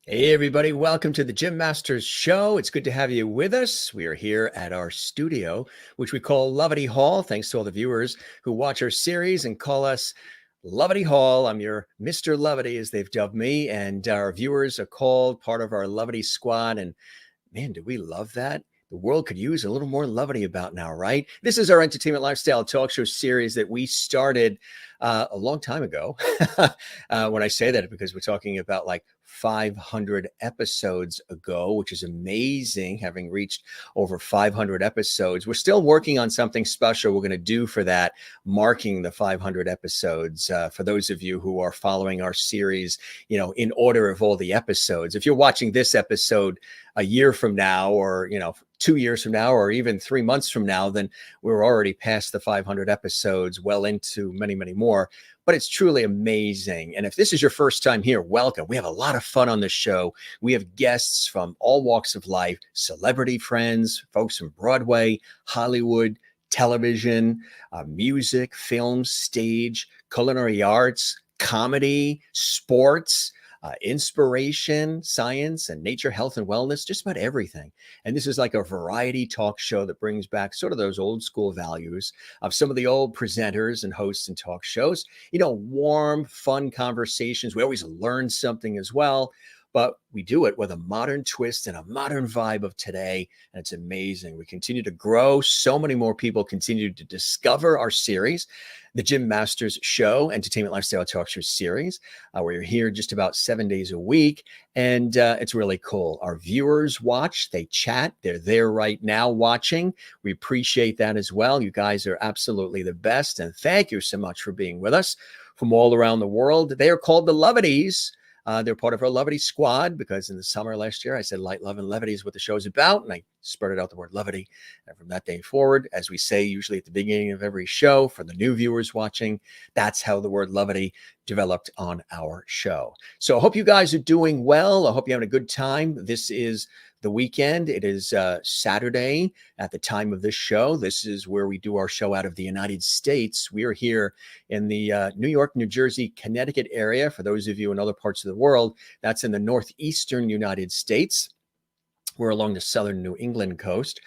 Hey, everybody. Welcome to the Gym Masters Show. It's good to have you with us. We are here at our studio, which we call Lovity Hall. Thanks to all the viewers who watch our series and call us Lovity Hall. I'm your Mr. Lovity, as they've dubbed me. And our viewers are called part of our Lovity squad. And man, do we love that? The world could use a little more levity about now, right? This is our entertainment lifestyle talk show series that we started a long time ago. When I say that, because we're talking about like 500 episodes ago, which is amazing, having reached over 500 episodes. We're still working on something special we're going to do for that, marking the 500 episodes. For those of you who are following our series, in order of all the episodes, if you're watching this episode a year from now, or 2 years from now, or even 3 months from now, then we're already past the 500 episodes, well into many, many more. But it's truly amazing. And if this is your first time here, welcome. We have a lot of fun on this show. We have guests from all walks of life, celebrity friends, folks from Broadway, Hollywood, television, music, film, stage, culinary arts, comedy, sports, inspiration, science, and nature, health, and wellness, just about everything. And this is like a variety talk show that brings back sort of those old school values of some of the old presenters and hosts and talk shows. Warm, fun conversations. We always learn something as well, but we do it with a modern twist and a modern vibe of today. And it's amazing. We continue to grow. So many more people continue to discover our series, the Gym Masters Show, Entertainment Lifestyle Talk Show series, where you're here just about 7 days a week. And it's really cool. Our viewers watch, they chat, they're there right now watching. We appreciate that as well. You guys are absolutely the best. And thank you so much for being with us from all around the world. They are called the Lovities. They're part of our Lovity squad, because in the summer last year, I said light, love, and levity is what the show's about. And I spurted out the word levity. And from that day forward, as we say usually at the beginning of every show, for the new viewers watching, that's how the word levity developed on our show. So I hope you guys are doing well. I hope you're having a good time. This is the weekend. It is Saturday at the time of this show. This is where we do our show out of the United States. We are here in the New York, New Jersey, Connecticut area. For those of you in other parts of the world, that's in the northeastern United States. We're along the southern New England coast,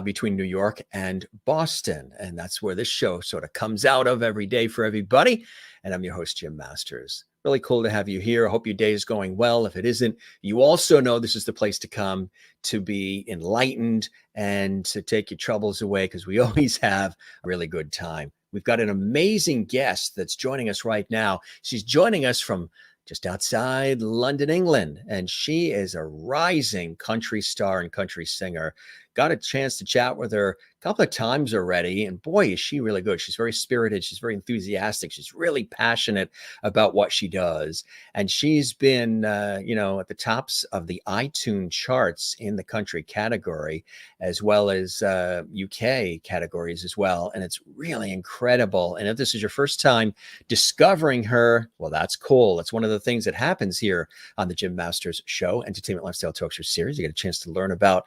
between New York and Boston. And that's where this show sort of comes out of every day for everybody. And I'm your host, Jim Masters. Really cool to have you here. I hope your day is going well. If it isn't, you also know this is the place to come to be enlightened and to take your troubles away, because we always have a really good time. We've got an amazing guest that's joining us right now. She's joining us from just outside London, England, and she is a rising country star and country singer. Got a chance to chat with her a couple of times already, and boy, is she really good. She's very spirited. She's very enthusiastic. She's really passionate about what she does. And she's been, at the tops of the iTunes charts in the country category, as well as UK categories as well. And it's really incredible. And if this is your first time discovering her, well, that's cool. That's one of the things that happens here on the Gym Masters Show, Entertainment Lifestyle Talk Show series. You get a chance to learn about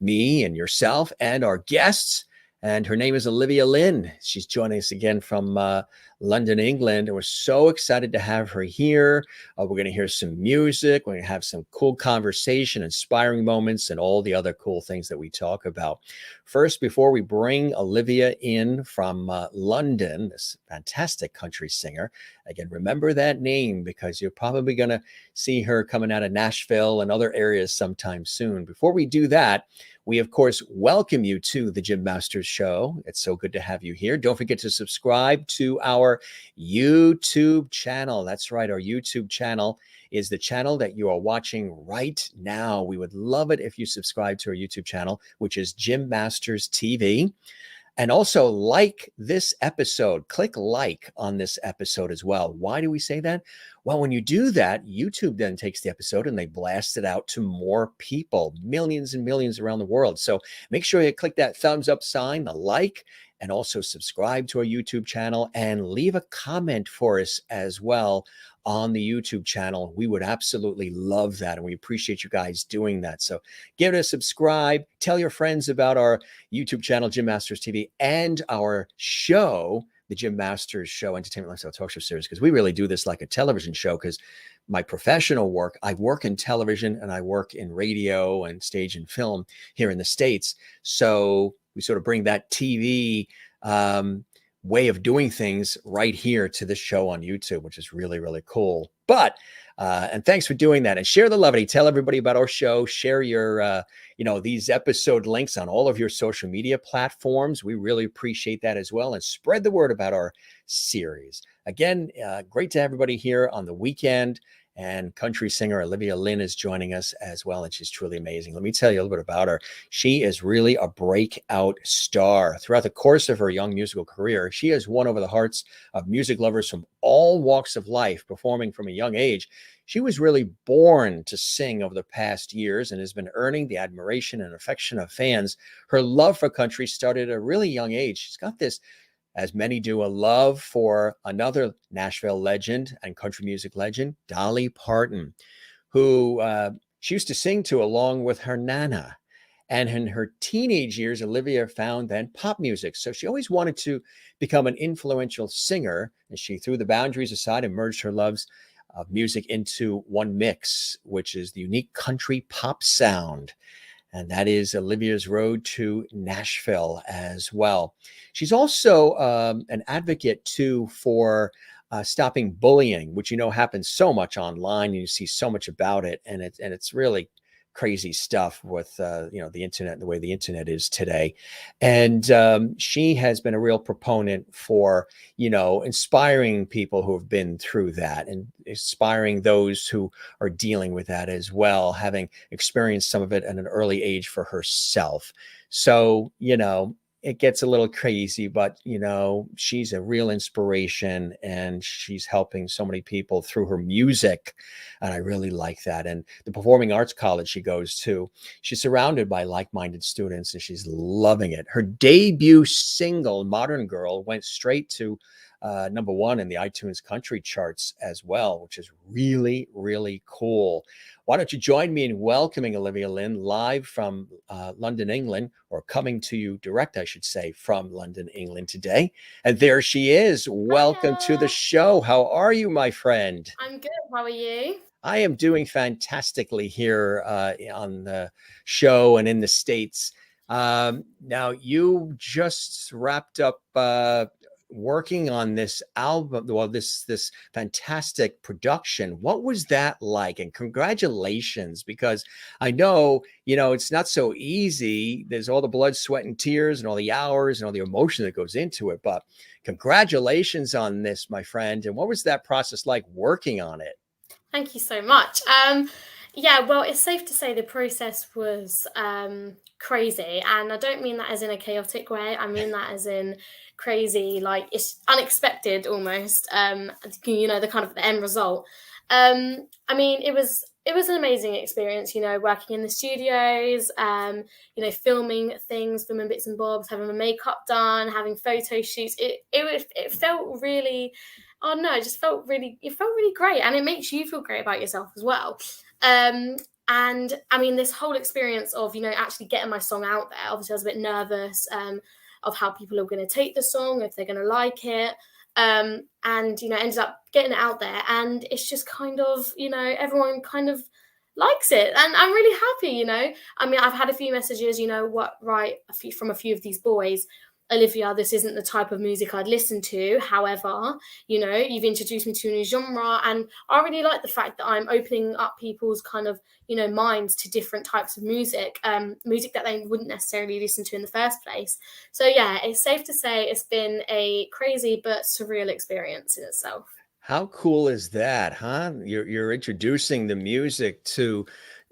me and yourself and our guests. And her name is Olivia Lynn. She's joining us again from London, England. And we're so excited to have her here. We're going to hear some music. We're going to have some cool conversation, inspiring moments, and all the other cool things that we talk about. First, before we bring Olivia in from London, this fantastic country singer, again, remember that name, because you're probably going to see her coming out of Nashville and other areas sometime soon. Before we do that, we, of course, welcome you to the Gym Masters Show. It's so good to have you here. Don't forget to subscribe to our YouTube channel. That's right. Our YouTube channel is the channel that you are watching right now. We would love it if you subscribe to our YouTube channel, which is Gym Masters TV. And also like this episode. Click like on this episode as well. Why do we say that? Well, when you do that, YouTube then takes the episode and they blast it out to more people, millions and millions around the world. So make sure you click that thumbs up sign, the like, and also subscribe to our YouTube channel and leave a comment for us as well on the YouTube channel. We would absolutely love that. And we appreciate you guys doing that. So give it a subscribe, tell your friends about our YouTube channel, Gym Masters TV, and our show, the Gym Masters Show, Entertainment Lifestyle Talk Show series, because we really do this like a television show, because my professional work, I work in television and I work in radio and stage and film here in the States. So we sort of bring that TV way of doing things right here to this show on YouTube, which is really, really cool. But and thanks for doing that. And share the levity. Tell everybody about our show. Share your these episode links on all of your social media platforms. We really appreciate that as well. And spread the word about our series. Again, great to have everybody here on the weekend. And country singer Olivia Lynn is joining us as well. And she's truly amazing. Let me tell you a little bit about her. She is really a breakout star. Throughout the course of her young musical career, she has won over the hearts of music lovers from all walks of life, performing from a young age. She was really born to sing over the past years and has been earning the admiration and affection of fans. Her love for country started at a really young age. She's got this, as many do, a love for another Nashville legend and country music legend, Dolly Parton, who she used to sing to along with her Nana. And in her teenage years, Olivia found then pop music. So she always wanted to become an influential singer, and she threw the boundaries aside and merged her loves of music into one mix, which is the unique country pop sound. And that is Olivia's road to Nashville as well. She's also an advocate, too, for stopping bullying, which happens so much online. And you see so much about it. And it's really crazy stuff with the internet and the way the internet is today. And she has been a real proponent for inspiring people who have been through that and inspiring those who are dealing with that as well, having experienced some of it at an early age for herself. So it gets a little crazy, but she's a real inspiration and she's helping so many people through her music. And I really like that. And the Performing Arts College she goes to, she's surrounded by like-minded students and she's loving it. Her debut single, Modern Girl, went straight to #1 in the iTunes country charts as well, which is really, really cool. Why don't you join me in welcoming Olivia Lynn live from London, England, or coming to you direct, I should say, from London, England today. And there she is. Welcome to the Hiya. show. How are you, my friend? I'm good. How are you? I am doing fantastically here on the show and in the States. Now, you just wrapped up working on this album, well, this fantastic production. What was that like? And congratulations, because I know, it's not so easy. There's all the blood, sweat, and tears and all the hours and all the emotion that goes into it. But congratulations on this, my friend. And what was that process like working on it? Thank you so much. Yeah, well, it's safe to say the process was crazy, and I don't mean that as in a chaotic way. I mean that as in crazy, like it's unexpected almost. The kind of the end result. I mean, it was an amazing experience. Working in the studios, filming things, filming bits and bobs, having my makeup done, having photo shoots. It felt really. Oh no, it felt really great, and it makes you feel great about yourself as well. And I mean, this whole experience of actually getting my song out there. Obviously, I was a bit nervous of how people are going to take the song, if they're going to like it. And ended up getting it out there, and it's just kind of everyone kind of likes it, and I'm really happy. I mean, I've had a few messages, from a few of these boys. Olivia, this isn't the type of music I'd listen to. However, you've introduced me to a new genre, and I really like the fact that I'm opening up people's kind of, minds to different types of music, music that they wouldn't necessarily listen to in the first place. So yeah, it's safe to say it's been a crazy but surreal experience in itself. How cool is that, huh? You're introducing the music to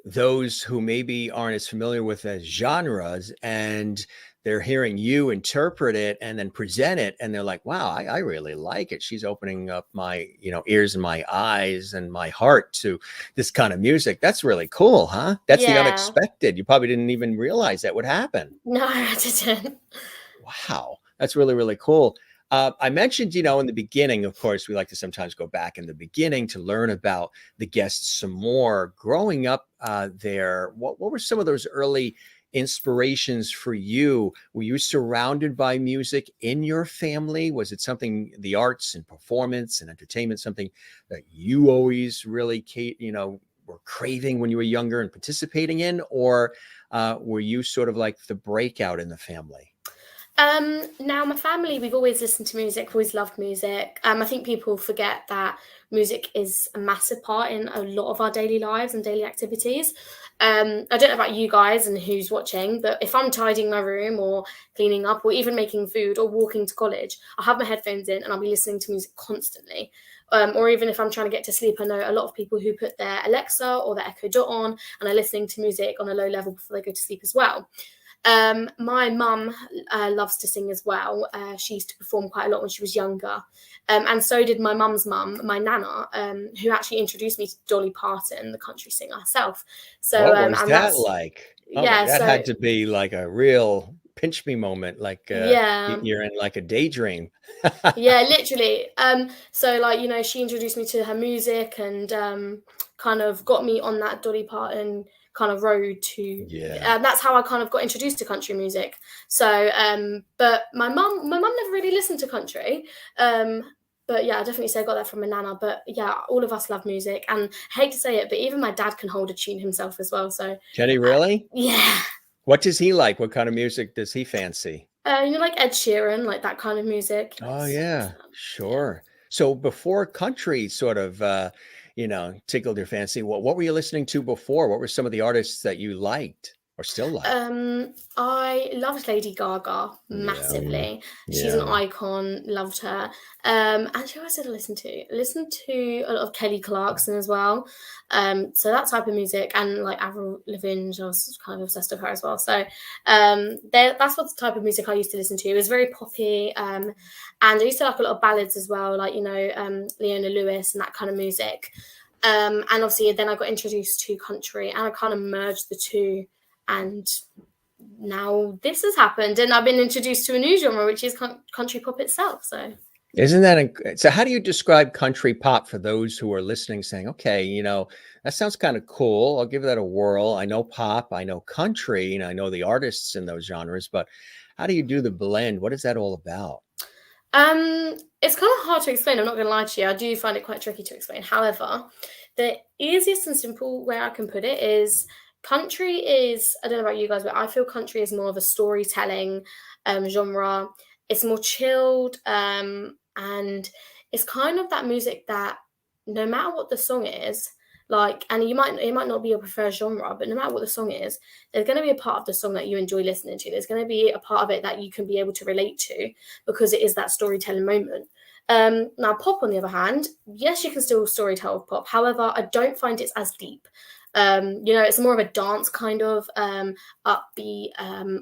those who maybe aren't as familiar with as genres, and they're hearing you interpret it and then present it, and they're like, wow, I really like it. She's opening up my ears and my eyes and my heart to this kind of music. That's really cool, huh? That's the Yeah. unexpected. You probably didn't even realize that would happen. No, I didn't. Wow, that's really, really cool. I mentioned, in the beginning, of course, we like to sometimes go back in the beginning to learn about the guests some more. Growing up there, what were some of those early inspirations for you? Were you surrounded by music in your family? Was it something, the arts and performance and entertainment, something that you always really, were craving when you were younger and participating in? Or were you sort of like the breakout in the family? Now my family, we've always listened to music, always loved music. I think people forget that music is a massive part in a lot of our daily lives and daily activities. I don't know about you guys and who's watching, but if I'm tidying my room or cleaning up or even making food or walking to college, I'll have my headphones in and I'll be listening to music constantly. Or even if I'm trying to get to sleep, I know a lot of people who put their Alexa or their Echo Dot on and are listening to music on a low level before they go to sleep as well. My mum loves to sing as well. She used to perform quite a lot when she was younger. And so did my mum's mum, my nana, who actually introduced me to Dolly Parton, the country singer herself. So, What was and that that's, like? Oh my, yeah, that so had to be like a real pinch me moment, like yeah. you're in like a daydream. Yeah, literally. So like, she introduced me to her music and kind of got me on that Dolly Parton kind of road to Yeah. that's how I kind of got introduced to country music. So but my mum never really listened to country. Um but yeah, I definitely say I got that from my nana. But yeah, all of us love music and I hate to say it, but even my dad can hold a tune himself as well. So Kenny, really? yeah. What does he like? What kind of music does he fancy? Like Ed Sheeran, like that kind of music. Oh Likes yeah, that. Yeah. sure. So before country sort of tickled your fancy, what were you listening to before? What were some of the artists that you liked or still like? I loved Lady Gaga Yeah. massively. She's an Yeah. icon, loved her. And who else did I listen to? I listened to a lot of Kelly Clarkson as well. So that type of music and like Avril Lavigne, I was kind of obsessed with her as well. So that's what the type of music I used to listen to. It was very poppy. And I used to like a lot of ballads as well, like Leona Lewis and that kind of music. And obviously then I got introduced to country and I kind of merged the two and now this has happened and I've been introduced to a new genre which is country pop itself. So Isn't that so? How do you describe country pop for those who are listening, saying, "Okay, that sounds kind of cool. I'll give that a whirl. I know pop, I know country, and I know the artists in those genres, but how do you do the blend? What is that all about?" it's kind of hard to explain, I'm not going to lie to you, I do find it quite tricky to explain. However, the easiest and simple way I can put it is country is, I don't know about you guys, but I feel country is more of a storytelling genre. It's more chilled, and it's kind of that music that no matter what the song is, like, and it might not be your preferred genre, but no matter what the song is, there's going to be a part of the song that you enjoy listening to. There's going to be a part of it that you can be able to relate to because it is that storytelling moment. Now, pop, on the other hand, yes, you can still storytell with pop. However, I don't find it's as deep. It's more of a dance kind of upbeat,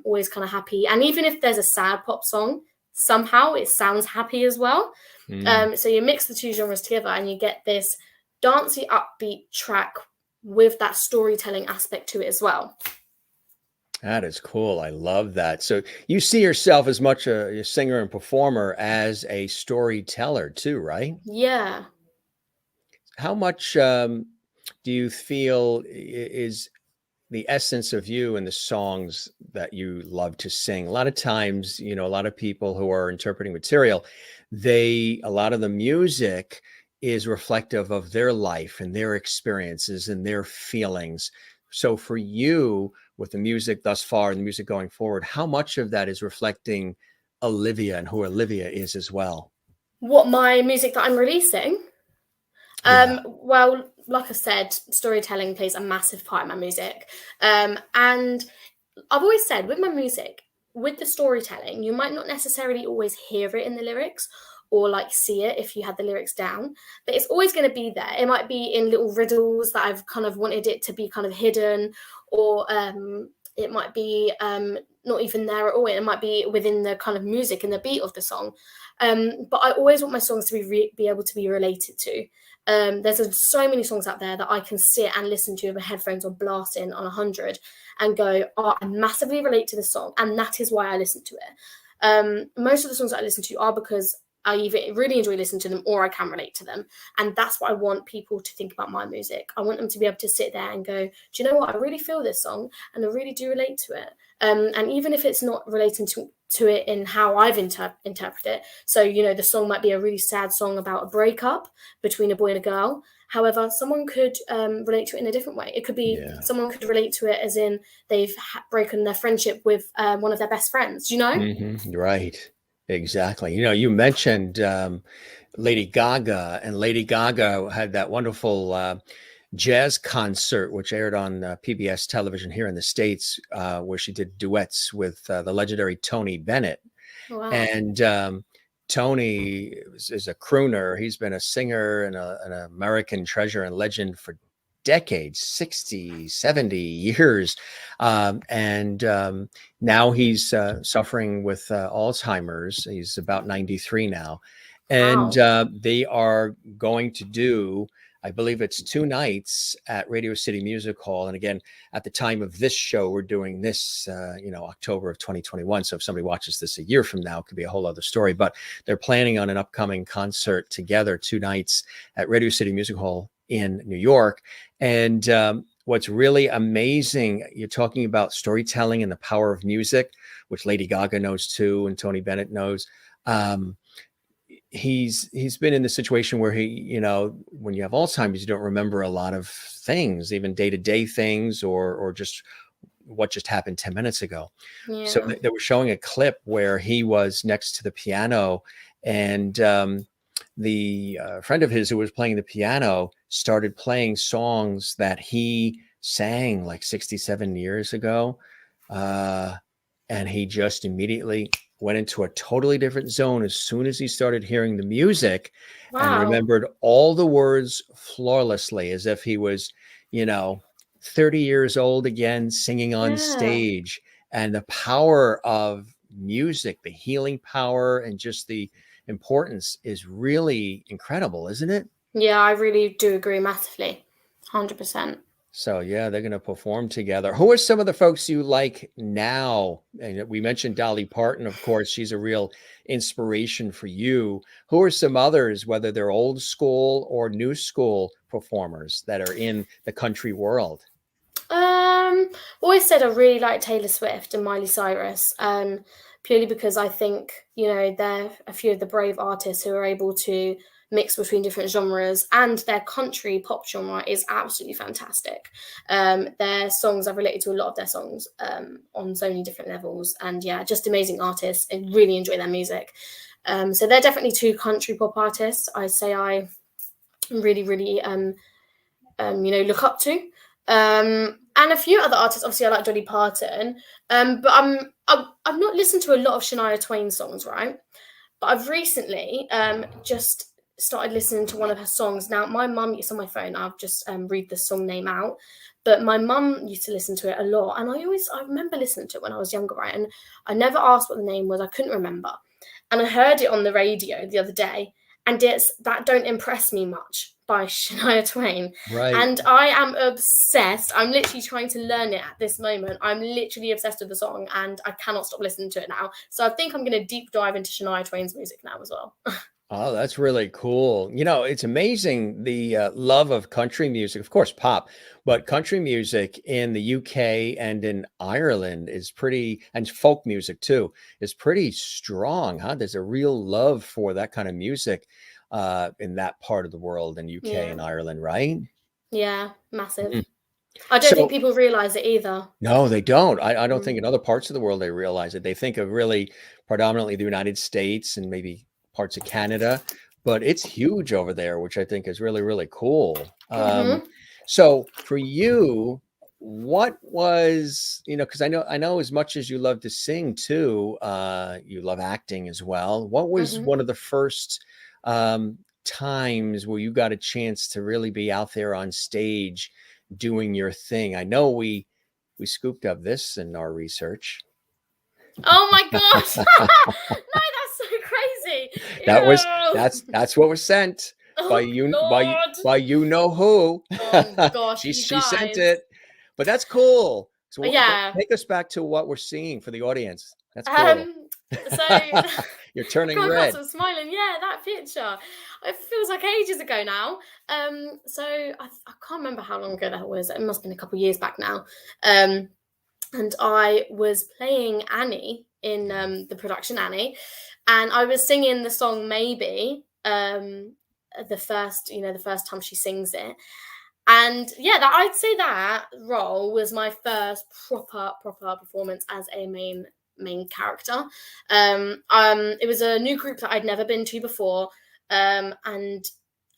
always kind of happy. And even if there's a sad pop song, somehow it sounds happy as well. Mm, So you mix the two genres together and you get this dancey, upbeat track with that storytelling aspect to it as well. that is cool. I love that. So you see yourself as much a singer and performer as a storyteller too, right? Yeah. How much do you feel is the essence of you and the songs that you love to sing? A lot of times, a lot of people who are interpreting material, a lot of the music is reflective of their life and their experiences and their feelings. So for you, with the music thus far and the music going forward, how much of that is reflecting Olivia and who Olivia is as well? What, my music that I'm releasing? Yeah. Well, like I said, storytelling plays a massive part in my music. And I've always said with my music, with the storytelling, you might not necessarily always hear it in the lyrics or like see it if you had the lyrics down, but it's always going to be there. It might be in little riddles that I've kind of wanted it to be kind of hidden, or it might be not even there at all. It might be within the kind of music and the beat of the song. But I always want my songs to be able to be related to. There's so many songs out there that I can sit and listen to with my headphones on blasting on 100 and go, oh, I massively relate to the song, and that is why I listen to it. Most of the songs that I listen to are because I either really enjoy listening to them or I can relate to them. And that's what I want people to think about my music. I want them to be able to sit there and go, do you know what? I really feel this song and I really do relate to it. And even if it's not relating to it in how I've interpreted it. So, the song might be a really sad song about a breakup between a boy and a girl. However, someone could relate to it in a different way. It could be someone could relate to it as in they've broken their friendship with one of their best friends, Right. Exactly. You mentioned Lady Gaga, and Lady Gaga had that wonderful jazz concert, which aired on PBS television here in the States, where she did duets with the legendary Tony Bennett. Wow. And Tony is a crooner. He's been a singer and an American treasure and legend for decades, 60, 70 years. And now he's suffering with Alzheimer's. He's about 93 now. And they are going to do, I believe it's 2 nights at Radio City Music Hall. And again, at the time of this show, we're doing this, October of 2021. So if somebody watches this a year from now, it could be a whole other story. But they're planning on an upcoming concert together, 2 nights at Radio City Music Hall in New York. And what's really amazing, you're talking about storytelling and the power of music, which Lady Gaga knows too, and Tony Bennett knows. He's been in the situation where when you have Alzheimer's, you don't remember a lot of things, even day-to-day things, or just what just happened 10 minutes ago. Yeah. So they were showing a clip where he was next to the piano, and the friend of his who was playing the piano started playing songs that he sang like 67 years ago. And he just immediately went into a totally different zone as soon as he started hearing the music. Wow. And remembered all the words flawlessly, as if he was, 30 years old again, singing on stage. And the power of music, the healing power, and just the importance is really incredible, isn't it? Yeah, I really do agree massively. 100%. So yeah, they're going to perform together. Who are some of the folks you like now? And we mentioned Dolly Parton, of course. She's a real inspiration for you. Who are some others, whether they're old school or new school performers that are in the country world? Always said I really like Taylor Swift and Miley Cyrus, purely because I think, they're a few of the brave artists who are able to mix between different genres, and their country pop genre is absolutely fantastic. Their songs, I've related to a lot of their songs on so many different levels, and just amazing artists. I really enjoy their music. So they're definitely 2 country pop artists I say I really, really look up to. And a few other artists. Obviously, I like Dolly Parton, but I've not listened to a lot of Shania Twain songs, right? But I've recently just started listening to one of her songs. Now, my mum, it's on my phone. I'll just read the song name out. But my mum used to listen to it a lot, and I remember listening to it when I was younger, right? And I never asked what the name was. I couldn't remember, and I heard it on the radio the other day, and it's That Don't Impress Me Much by Shania Twain. Right. And I am obsessed. I'm literally trying to learn it at this moment. I'm literally obsessed with the song, and I cannot stop listening to it now. So I think I'm going to deep dive into Shania Twain's music now as well. Oh, that's really cool. It's amazing, the love of country music, of course, pop, but country music in the UK and in Ireland is pretty, and folk music too, is pretty strong, huh? There's a real love for that kind of music in that part of the world, in UK and Ireland, right? Yeah, massive. I don't think people realize it either. No, they don't. I don't think in other parts of the world they realize it. They think of really predominantly the United States and maybe parts of Canada, but it's huge over there, which I think is really, really cool. So for you, what was, because I know as much as you love to sing too, you love acting as well. What was one of the first times where you got a chance to really be out there on stage doing your thing? I know we scooped up this in our research. Oh my gosh. No, that's so crazy. That's what was sent by you know who. Oh gosh, she sent it. But that's cool. So yeah, take us back to what we're seeing for the audience. That's cool. So You're turning Come across, red. I'm smiling. Yeah, that picture. It feels like ages ago now. So I can't remember how long ago that was. It must have been a couple of years back now. And I was playing Annie in the production Annie, and I was singing the song Maybe, the first time she sings it. And yeah, that I'd say that role was my first proper performance as a main character. It was a new group that I'd never been to before, and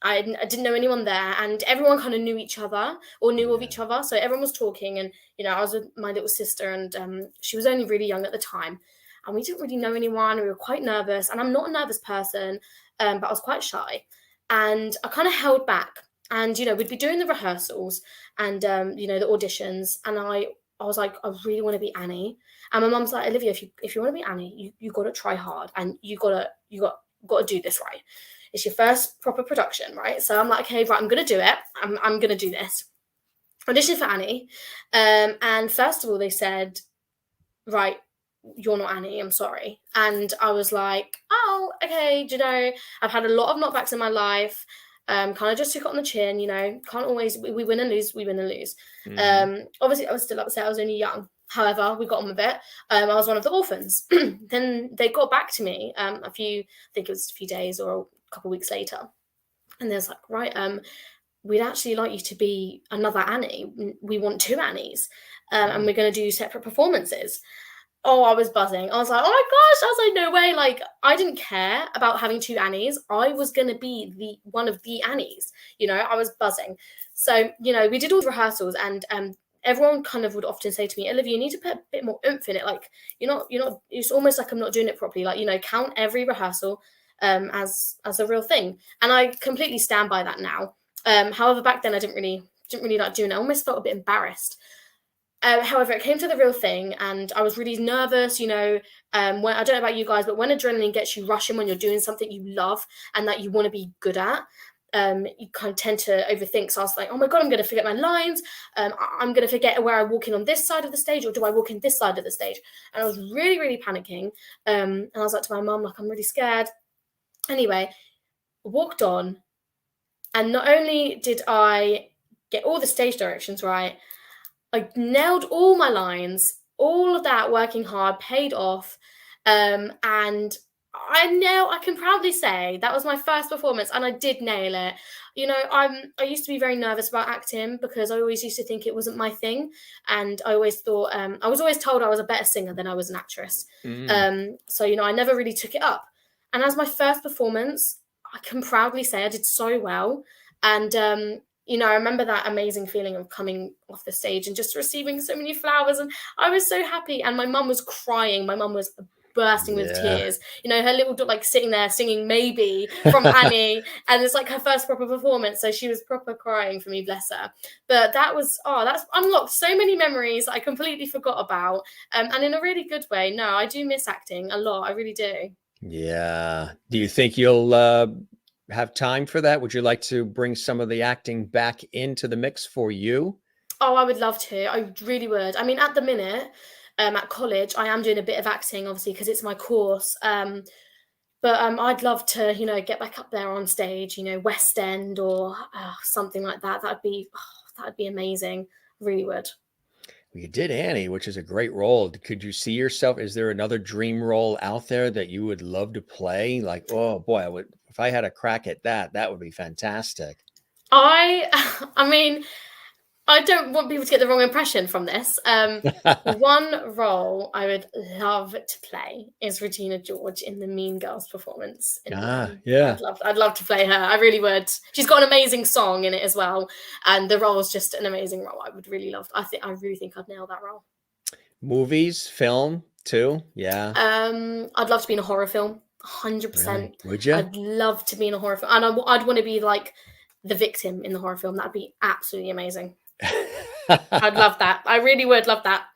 I didn't know anyone there, and everyone kind of knew each other or knew of Yeah. each other. So everyone was talking, and I was with my little sister, and she was only really young at the time, and we didn't really know anyone. We were quite nervous, and I'm not a nervous person, but I was quite shy, and I kind of held back. And we'd be doing the rehearsals and the auditions, and I was like, I really want to be Annie. And my mum's like, Olivia, if you want to be Annie, you got to try hard, and you got to do this right. It's your first proper production, right? So I'm like, okay, right, I'm gonna do it. I'm gonna do this. Audition for Annie, and first of all, they said, right, you're not Annie, I'm sorry. And I was like, oh, okay, I've had a lot of knockbacks in my life. Kind of just took it on the chin, can't always, we win and lose, we win and lose. Obviously, I was still upset, I was only young. However, we got on with it. I was one of the orphans. Then they got back to me I think it was a few days or a couple of weeks later. And they was like, right, we'd actually like you to be another Annie. We want two Annies. And we're going to do separate performances. Oh, I was buzzing. I was like, oh my gosh. I was like, no way. Like, I didn't care about having two Annies. I was going to be one of the Annies. I was buzzing. So, we did all the rehearsals, and everyone kind of would often say to me, Olivia, you need to put a bit more oomph in it. Like, you're not, it's almost like I'm not doing it properly. Like, count every rehearsal as a real thing. And I completely stand by that now. However, back then I didn't really like doing it. I almost felt a bit embarrassed. However, it came to the real thing, and I was really nervous. When I don't know about you guys, but when adrenaline gets you rushing when you're doing something you love and that you want to be good at, you kind of tend to overthink. So I was like, oh my God, I'm going to forget my lines. I'm going to forget where I walk in on this side of the stage, or do I walk in this side of the stage? And I was really, really panicking. And I was like to my mum, like, I'm really scared. Anyway, walked on, and not only did I get all the stage directions right, I nailed all my lines. All of that working hard paid off. And I can proudly say that was my first performance, and I did nail it. I used to be very nervous about acting because I always used to think it wasn't my thing, and I always thought I was always told I was a better singer than I was an actress. So I never really took it up. And as my first performance, I can proudly say I did so well. And I remember that amazing feeling of coming off the stage and just receiving so many flowers, and I was so happy. And my mum was crying. My mum was bursting with tears. Her little daughter, like, sitting there singing Maybe from Annie, and it's like her first proper performance, so she was proper crying for me, bless her. But that's unlocked so many memories I completely forgot about, and in a really good way. No, I do miss acting a lot, I really do. Yeah. Do you think you'll have time for that? Would you like to bring some of the acting back into the mix for you? Oh, I would love to. I really would. I mean, at the minute, at college, I am doing a bit of acting, obviously, because it's my course. But I'd love to, get back up there on stage, West End or something like that. That'd be amazing. Really would. You did Annie, which is a great role. Could you see yourself? Is there another dream role out there that you would love to play? Like, oh boy, if I had a crack at that, that would be fantastic. I mean, I don't want people to get the wrong impression from this. One role I would love to play is Regina George in the Mean Girls performance. Yeah. I'd love to play her. I really would. She's got an amazing song in it as well, and the role is just an amazing role. I would really love. I really think I'd nail that role. Movies, film too. Yeah. I'd love to be in a horror film. 100%. Really? Would you? I'd love to be in a horror film, and I'd want to be like the victim in the horror film. That'd be absolutely amazing. I'd love that. I really would love that.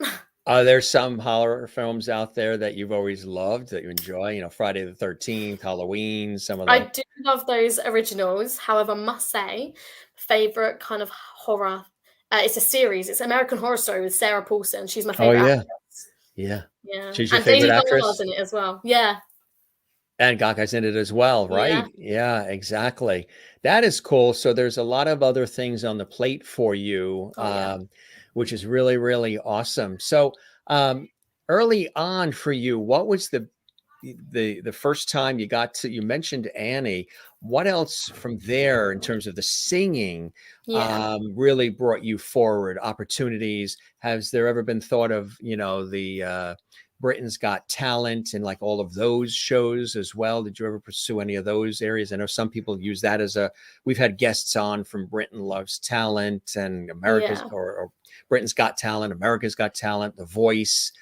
Are there some horror films out there that you've always loved that you enjoy? Friday the 13th, Halloween, some of I the. do love those originals. However, I must say, favorite kind of horror. It's a series. It's American Horror Story with Sarah Paulson. She's my favorite Oh, yeah. actress. Yeah. Yeah. She's your And favorite Daily actress? Double in it as well. Yeah. And Gaga's in it as well, Yeah. right? Yeah, exactly. That is cool. So there's a lot of other things on the plate for you, Oh yeah. which is really, really awesome. So um, early on for you, what was the first time you got to, you mentioned Annie. What else from there in terms of the singing Yeah. really brought you forward? Opportunities? Has there ever been thought of, the Britain's Got Talent and like all of those shows as well? Did you ever pursue any of those areas? I know some people use that as we've had guests on from Britain Loves Talent and America's Yeah. or Britain's Got Talent, America's Got Talent, The Voice.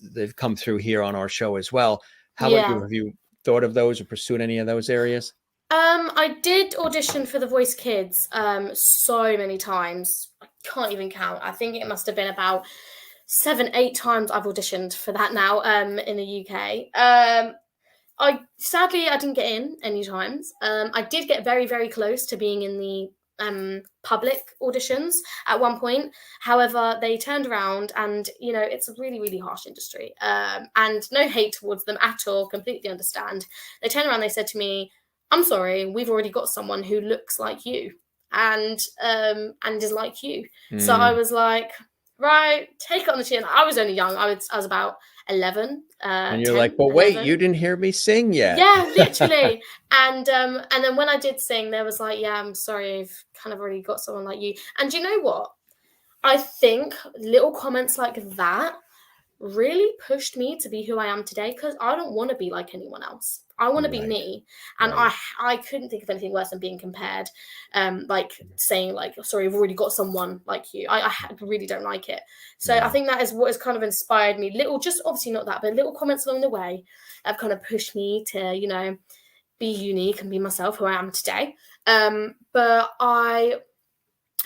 They've come through here on our show as well. How about you? Yeah. Have you thought of those or pursued any of those areas? I did audition for The Voice Kids so many times. I can't even count. I think it must have been about 7, 8 times I've auditioned for that now in the UK. I sadly I didn't get in any times. I did get very, very close to being in the public auditions at one point. However, they turned around, and it's a really, really harsh industry. And no hate towards them at all. Completely understand. They turned around. They said to me, "I'm sorry, we've already got someone who looks like you, and is like you." So I Mm. was like, right, take it on the chin. I was only young. I was about 11, And you're like, 10, but wait, you 11. didn't hear me sing yet. Yeah, literally. And then when I did sing, there was like, yeah, I'm sorry, I've kind of already got someone like you. And you know what? I think little comments like that really pushed me to be who I am today, because I don't want to be like anyone else. I want to be Right, me, and right. I couldn't think of anything worse than being compared, like saying like, sorry, I've already got someone like you. I really don't like it. So I Yeah. think that is what has kind of inspired me. Little, just obviously not that, but little comments along the way have kind of pushed me to be unique and be myself, who I am today. But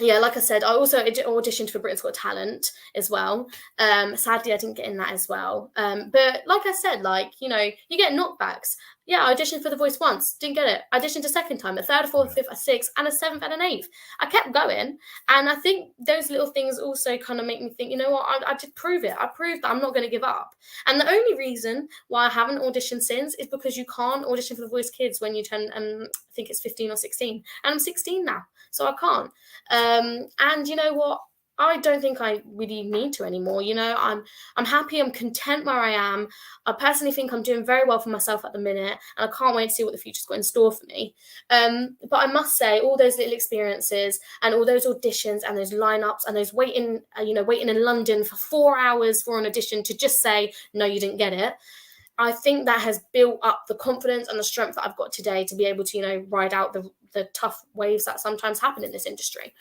yeah, like I said, I also auditioned for Britain's Got Talent as well. Sadly, I didn't get in that as well. But like I said, you get knockbacks. Yeah, I auditioned for The Voice once, didn't get it. I auditioned a second time, a third, a fourth, a fifth, a sixth, and a seventh and an eighth. I kept going, and I think those little things also kind of make me think, you know what, I did prove it. I proved that I'm not going to give up. And the only reason why I haven't auditioned since is because you can't audition for The Voice Kids when you turn, I think it's 15 or 16, and I'm 16 now, so I can't. And you know what? I don't think I really need to anymore. I'm happy. I'm content where I am. I personally think I'm doing very well for myself at the minute, and I can't wait to see what the future's got in store for me. But I must say, all those little experiences and all those auditions and those lineups and those waiting in London for 4 hours for an audition to just say no, you didn't get it. I think that has built up the confidence and the strength that I've got today to be able to, ride out the tough waves that sometimes happen in this industry.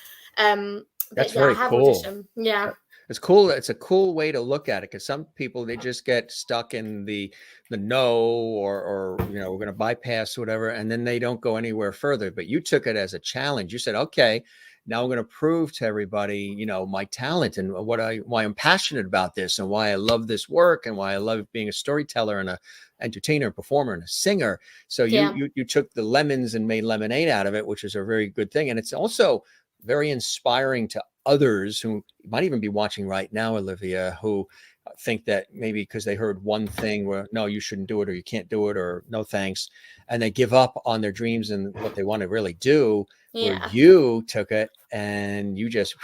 But That's yeah, I very have cool. auditioned. Yeah, It's cool. It's a cool way to look at it because some people they just get stuck in the no or we're going to bypass whatever, and then they don't go anywhere further. But you took it as a challenge. You said, okay, now I'm going to prove to everybody, my talent and why I'm passionate about this and why I love this work and why I love being a storyteller and a entertainer, performer, and a singer. So you yeah, you you took the lemons and made lemonade out of it, which is a very good thing, and it's also very inspiring to others who might even be watching right now, Olivia, who think that maybe because they heard one thing where no, you shouldn't do it or you can't do it or no thanks, and they give up on their dreams and what they want to really do, where yeah, you took it and you just,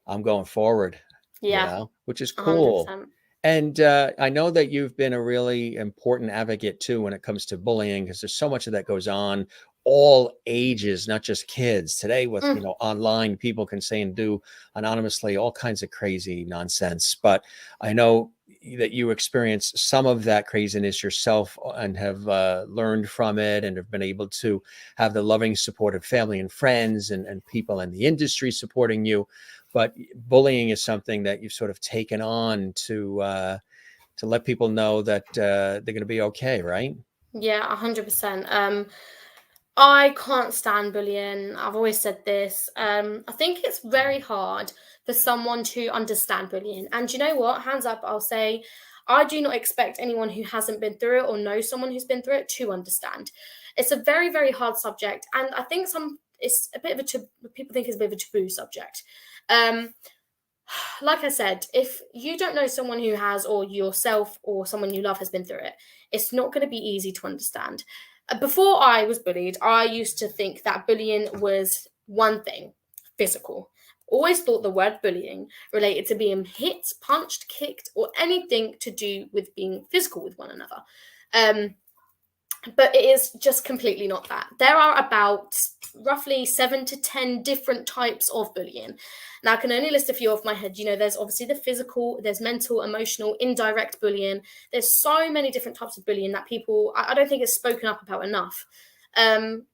I'm going forward, yeah, which is cool. 100%. And I know that you've been a really important advocate too when it comes to bullying, because there's so much of that goes on, all ages, not just kids. Today, with Mm, online, people can say and do anonymously all kinds of crazy nonsense. But I know that you experienced some of that craziness yourself and have learned from it and have been able to have the loving support of family and friends and people in the industry supporting you. But bullying is something that you've sort of taken on to let people know that they're going to be okay, right? yeah, 100%. I can't stand bullying. I've always said this. I think it's very hard for someone to understand bullying. And you know what? Hands up, I'll say I do not expect anyone who hasn't been through it or knows someone who's been through it to understand. It's a very, very hard subject. And I think it's a bit of a people think it's a bit of a taboo subject. Um, like I said, if you don't know someone who has, or yourself or someone you love has been through it, It's not going to be easy to understand. Before I was bullied, I used to think that bullying was one thing, physical. Always thought the word bullying related to being hit, punched, kicked, or anything to do with being physical with one another. But it is just completely not that. There are about roughly 7 to 10 different types of bullying. Now, I can only list a few off my head. There's obviously the physical, there's mental, emotional, indirect bullying. There's so many different types of bullying that people, I don't think it's spoken up about enough. One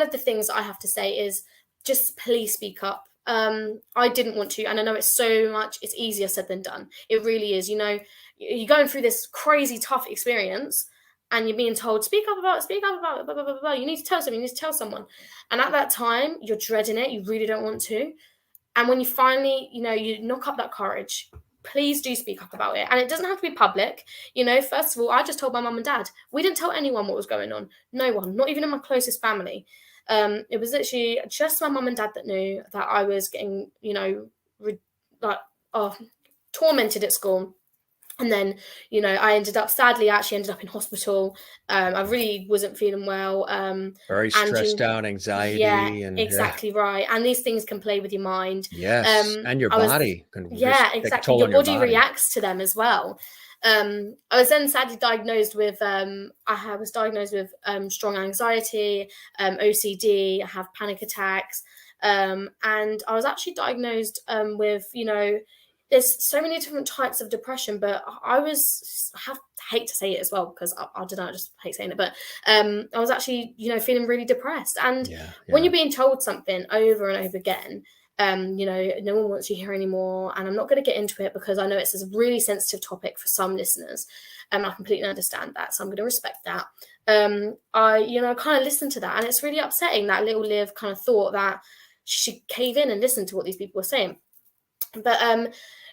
of the things I have to say is just please speak up. I didn't want to, and I know it's easier said than done. It really is. You're going through this crazy tough experience, and you're being told, speak up about it, blah, blah, blah, blah. You need to tell someone, you need to tell someone. And at that time, you're dreading it. You really don't want to. And when you finally, you knock up that courage, please do speak up about it. And it doesn't have to be public. First of all, I just told my mum and dad. We didn't tell anyone what was going on. No one, not even in my closest family. It was literally just my mum and dad that knew that I was getting, tormented at school. And then, I actually ended up in hospital. I really wasn't feeling well. Very stressed out, anxiety. Yeah, exactly right. And these things can play with your mind. Yes, and your body. Exactly. Your body reacts to them as well. I was then sadly diagnosed with, strong anxiety, OCD, I have panic attacks. And I was actually diagnosed with, there's so many different types of depression, but I hate to say it as well, because I don't know, I just hate saying it, but I was actually, feeling really depressed. And when you're being told something over and over again, no one wants you here anymore. And I'm not going to get into it because I know it's a really sensitive topic for some listeners. I completely understand that. So I'm going to respect that. I kind of listened to that, and it's really upsetting that little Liv kind of thought that she should cave in and listen to what these people were saying. But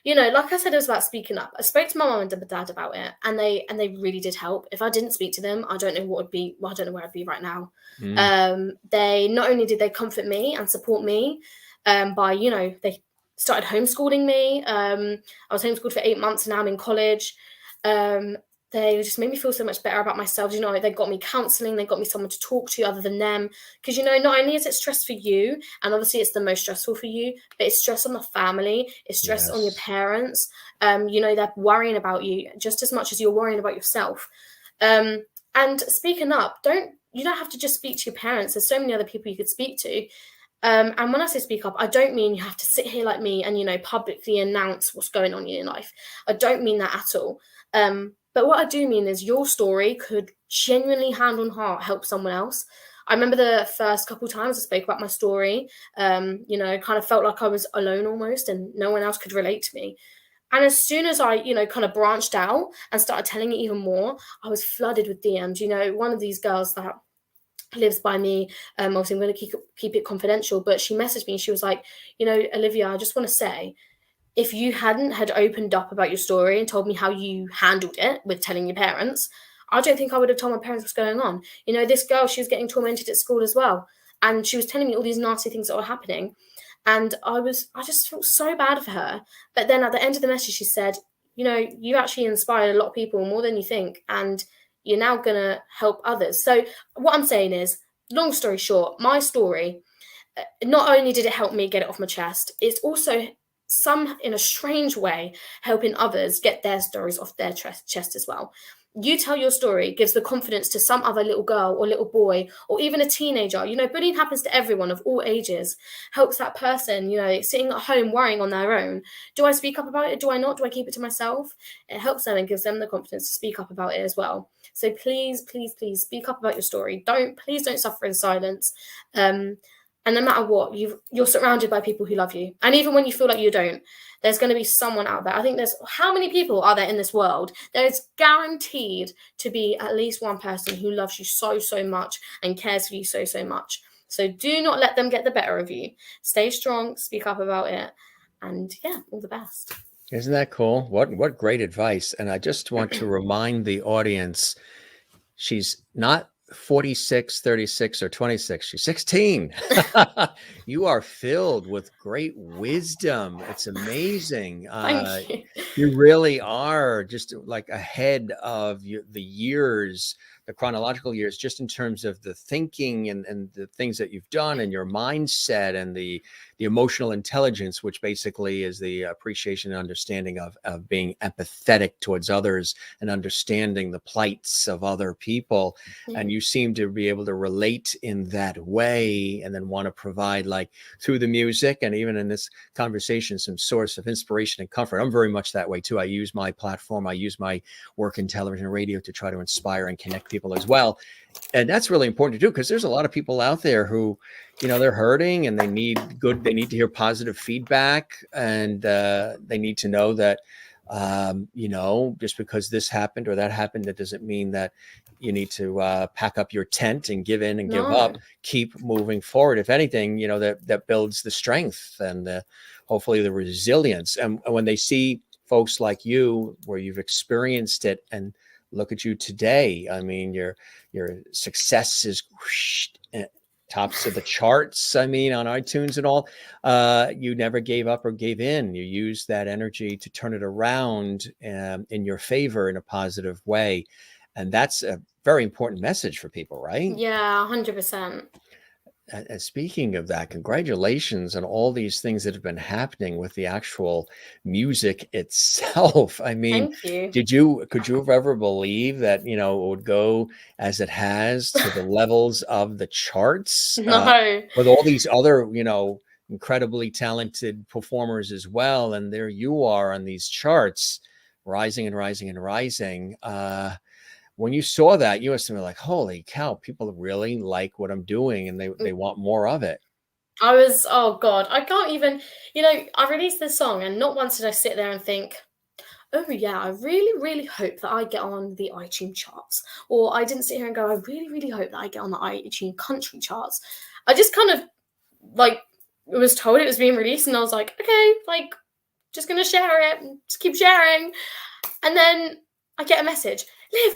like I said, it was about speaking up. I spoke to my mum and dad about it, and they really did help. If I didn't speak to them, I don't know what would be. Well, I don't know where I'd be right now. They not only did they comfort me and support me, by they started homeschooling me. I was homeschooled for 8 months, and now I'm in college. They just made me feel so much better about myself. They got me counselling, they got me someone to talk to other than them. Because, not only is it stress for you, and obviously it's the most stressful for you, but it's stress on the family, it's stress on your parents. They're worrying about you just as much as you're worrying about yourself. And speaking up, you don't have to just speak to your parents. There's so many other people you could speak to. And when I say speak up, I don't mean you have to sit here like me and, publicly announce what's going on in your life. I don't mean that at all. But what I do mean is your story could genuinely, hand on heart, help someone else. I remember the first couple of times I spoke about my story, kind of felt like I was alone almost, and no one else could relate to me. And as soon as I, kind of branched out and started telling it even more, I was flooded with DMs. One of these girls that lives by me, obviously I'm going to keep it confidential, but she messaged me and she was like, Olivia, I just want to say, if you had opened up about your story and told me how you handled it with telling your parents, I don't think I would have told my parents what's going on. This girl, she was getting tormented at school as well. And she was telling me all these nasty things that were happening. And I just felt so bad for her. But then at the end of the message, she said, you actually inspired a lot of people more than you think. And you're now going to help others. So what I'm saying is, long story short, my story, not only did it help me get it off my chest, it's also in a strange way, helping others get their stories off their chest as well. You tell your story gives the confidence to some other little girl or little boy, or even a teenager. Bullying happens to everyone of all ages. Helps that person, sitting at home worrying on their own. Do I speak up about it? Do I not? Do I keep it to myself? It helps them and gives them the confidence to speak up about it as well. So please, please, please speak up about your story. Please don't suffer in silence. And no matter what, you're surrounded by people who love you. And even when you feel like you don't, there's going to be someone out there. I think how many people are there in this world? There is guaranteed to be at least one person who loves you so, so much and cares for you so, so much. So do not let them get the better of you. Stay strong, speak up about it. And all the best. Isn't that cool? What great advice. And I just want to remind the audience, she's not 46, 36, or 26. You're 16. You are filled with great wisdom. It's amazing. Thank you. You really are just like ahead of the years, the chronological years, just in terms of the thinking and the things that you've done and your mindset and the emotional intelligence, which basically is the appreciation and understanding of being empathetic towards others and understanding the plights of other people. And you seem to be able to relate in that way and then want to provide, like through the music and even in this conversation, some source of inspiration and comfort. I'm very much that way too. I use my platform, I use my work in television and radio to try to inspire and connect people as well. And that's really important to do, because there's a lot of people out there who, they're hurting and they need to hear positive feedback, and they need to know that just because this happened or that happened, that doesn't mean that you need to pack up your tent and give in and give up. Keep moving forward. If anything, that builds the strength and hopefully the resilience. And when they see folks like you, where you've experienced it, and look at you today, I mean, your success is tops of the charts, I mean, on iTunes and all. You never gave up or gave in. You used that energy to turn it around in your favor in a positive way. And that's a very important message for people, right? Yeah, 100%. And speaking of that, congratulations on all these things that have been happening with the actual music itself. I mean, Thank you. could you have ever believed that, it would go as it has to the levels of the charts? No. With all these other, incredibly talented performers as well. And there you are on these charts, rising and rising and rising. When you saw that, you must have been like, holy cow, people really like what I'm doing and they want more of it. I was, oh God, I can't even, I released this song and not once did I sit there and think, oh yeah, I really, really hope that I get on the iTunes charts. Or I didn't sit here and go, I really, really hope that I get on the iTunes country charts. I just kind of was told it was being released and I was like, okay, just going to share it, just keep sharing. And then I get a message, Liv,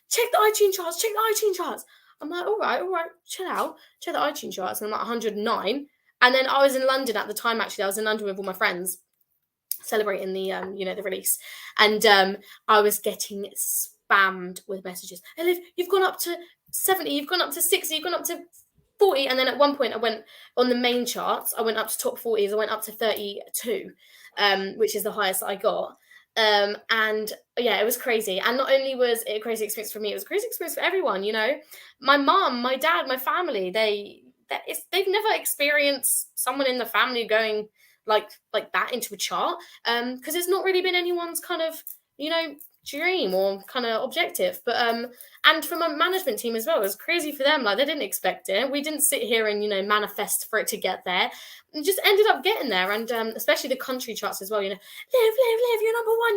check the iTunes charts. I'm like, all right, chill out, check the iTunes charts. And I'm like 109. And then I was in London at the time, actually. I was in London with all my friends celebrating the, the release. And I was getting spammed with messages. Hey, Liv, you've gone up to 70, you've gone up to 60, you've gone up to 40. And then at one point I went on the main charts, I went up to top 40s, I went up to 32, which is the highest that I got. And yeah, it was crazy. And not only was it a crazy experience for me, it was a crazy experience for everyone. My mom, my dad, my family, they've never experienced someone in the family going like that into a chart, because it's not really been anyone's kind of dream or kind of objective. But and from a management team as well, it was crazy for them. Like, they didn't expect it. We didn't sit here and manifest for it to get there. It just ended up getting there. And especially the country charts as well. Liv, you're number one.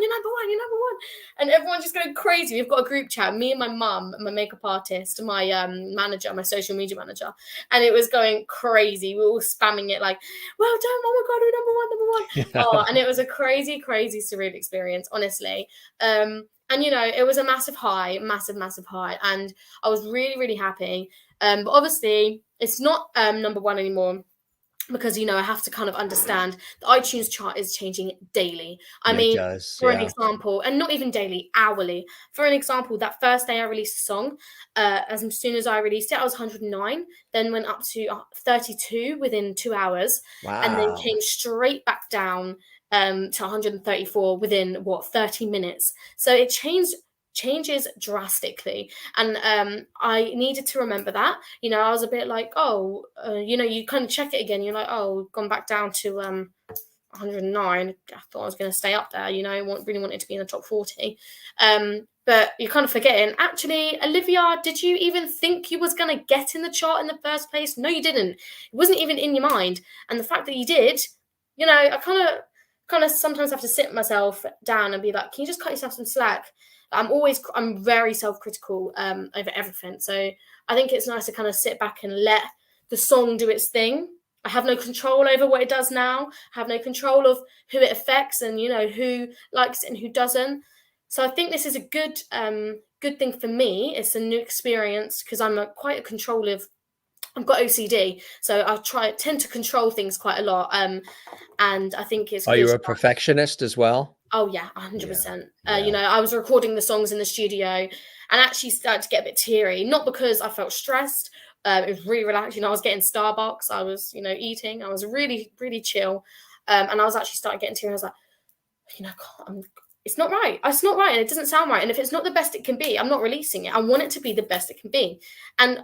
And everyone's just going crazy. We've got a group chat, me and my mum, my makeup artist, my manager, my social media manager, and it was going crazy. We were all spamming it like, well done, oh my God, we're number one. Oh, and it was a crazy surreal experience, honestly. And it was a massive high, and I was really, really happy. But obviously it's not number one anymore, because I have to kind of understand the iTunes chart is changing daily. I mean, it does, for an example, and not even daily, hourly. For an example, that first day I released a song, as soon as I released it, I was 109, then went up to 32 within 2 hours. Wow. And then came straight back down to 134 within 30 minutes. So it changes drastically, and I needed to remember that. I was a bit like, you kind of check it again, you're like, gone back down to 109. I thought I was going to stay up there, really wanted to be in the top 40, but you're kind of forgetting, actually, Olivia, did you even think you was going to get in the chart in the first place? No, you didn't. It wasn't even in your mind. And the fact that you did, I kind of sometimes have to sit myself down and be like, can you just cut yourself some slack? I'm very self-critical over everything. So I think it's nice to kind of sit back and let the song do its thing. I have no control over what it does now. I have no control of who it affects and, who likes it and who doesn't. So I think this is a good good thing for me. It's a new experience because I'm quite a controlling. I've got OCD, so tend to control things quite a lot. And I think it's Are good. you a perfectionist as well? Oh yeah, Yeah. 100%. Yeah. I was recording the songs in the studio and actually started to get a bit teary, not because I felt stressed. It was really relaxed. I was getting Starbucks. I was, eating. I was really, really chill. And I was actually starting getting teary. I was like, it's not right. It's not right. And it doesn't sound right. And if it's not the best it can be, I'm not releasing it. I want it to be the best it can be. And,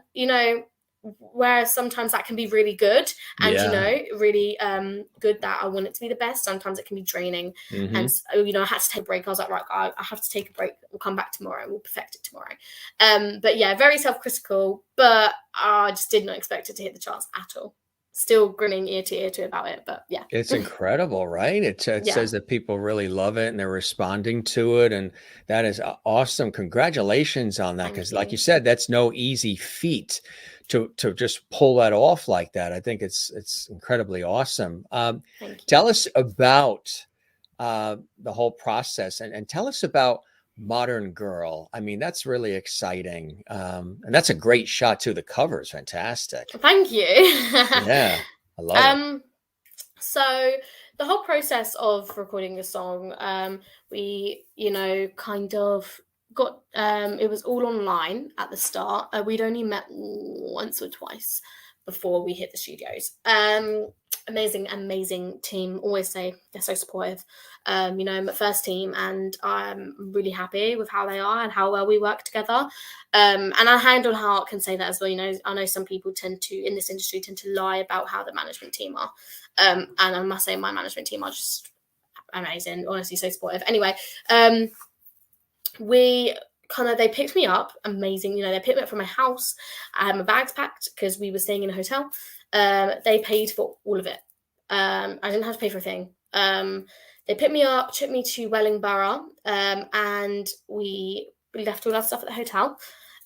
whereas sometimes that can be really good and, Yeah. really good that I want it to be the best. Sometimes it can be draining. And, I had to take a break. I was like, right, I have to take a break. We'll come back tomorrow. We'll perfect it tomorrow. But yeah, very self-critical, but I just did not expect it to hit the charts at all. Still grinning ear to ear about it, but yeah. It's incredible, right? It Yeah. says that people really love it and they're responding to it. And that is awesome. Congratulations on that. Thank Because like you. you said, that's no easy feat to just pull that off like that. I think it's incredibly awesome. Thank you. Tell us about the whole process and tell us about Modern Girl. I mean, that's really exciting. And that's a great shot too. The cover is fantastic. Thank you. Yeah, I love it. So the whole process of recording the song, we, kind of got, it was all online at the start. We'd only met once or twice before we hit the studios. Amazing team. Always say they're so supportive. I'm the first team and I'm really happy with how they are and how well we work together. And I hand on heart can say that as well. I know some people in this industry tend to lie about how the management team are. And I must say my management team are just amazing, honestly, so supportive. Anyway, they picked me up, amazing. They picked me up from my house. I had my bags packed because we were staying in a hotel. They paid for all of it. I didn't have to pay for a thing. They picked me up, took me to Wellingborough, and we left all our stuff at the hotel.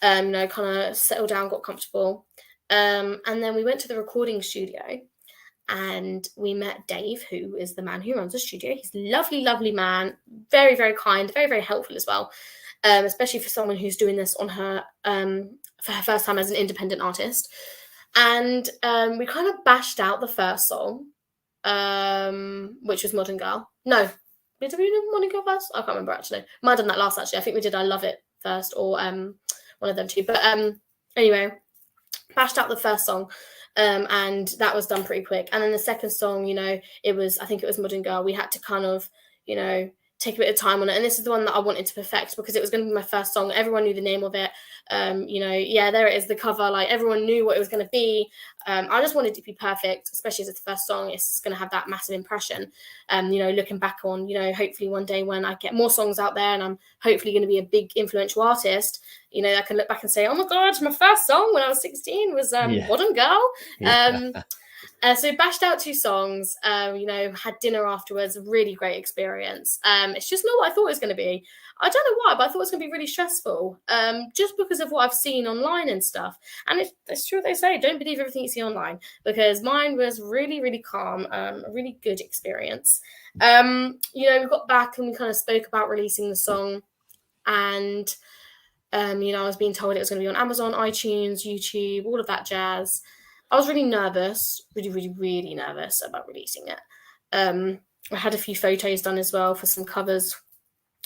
Kind of settled down, got comfortable. And then we went to the recording studio and we met Dave, who is the man who runs the studio. He's a lovely, lovely man, very, very kind, very, very helpful as well, especially for someone who's doing this on her for her first time as an independent artist. And we kind of bashed out the first song, which was Modern Girl. No, did we do Modern Girl first? I can't remember actually. Might have done that last actually. I think we did I Love It first or one of them two. But anyway, bashed out the first song. And that was done pretty quick. And then the second song, I think it was Modern Girl. We had to kind of, take a bit of time on it. And this is the one that I wanted to perfect because it was going to be my first song. Everyone knew the name of it. There it is, the cover. Like everyone knew what it was going to be. I just wanted it to be perfect, especially as it's the first song. It's going to have that massive impression. Looking back on, hopefully one day when I get more songs out there and I'm hopefully going to be a big influential artist, I can look back and say, oh my God, my first song when I was 16 was Modern Girl. Yeah. So bashed out 2 songs, had dinner afterwards, a really great experience. It's just not what I thought it was going to be. I don't know why, but I thought it was going to be really stressful, just because of what I've seen online and stuff. And it's true what they say, don't believe everything you see online, because mine was really, really calm, a really good experience. We got back and we kind of spoke about releasing the song, and I was being told it was going to be on Amazon, iTunes, YouTube, all of that jazz. I was really nervous, really, really, really nervous about releasing it. I had a few photos done as well for some covers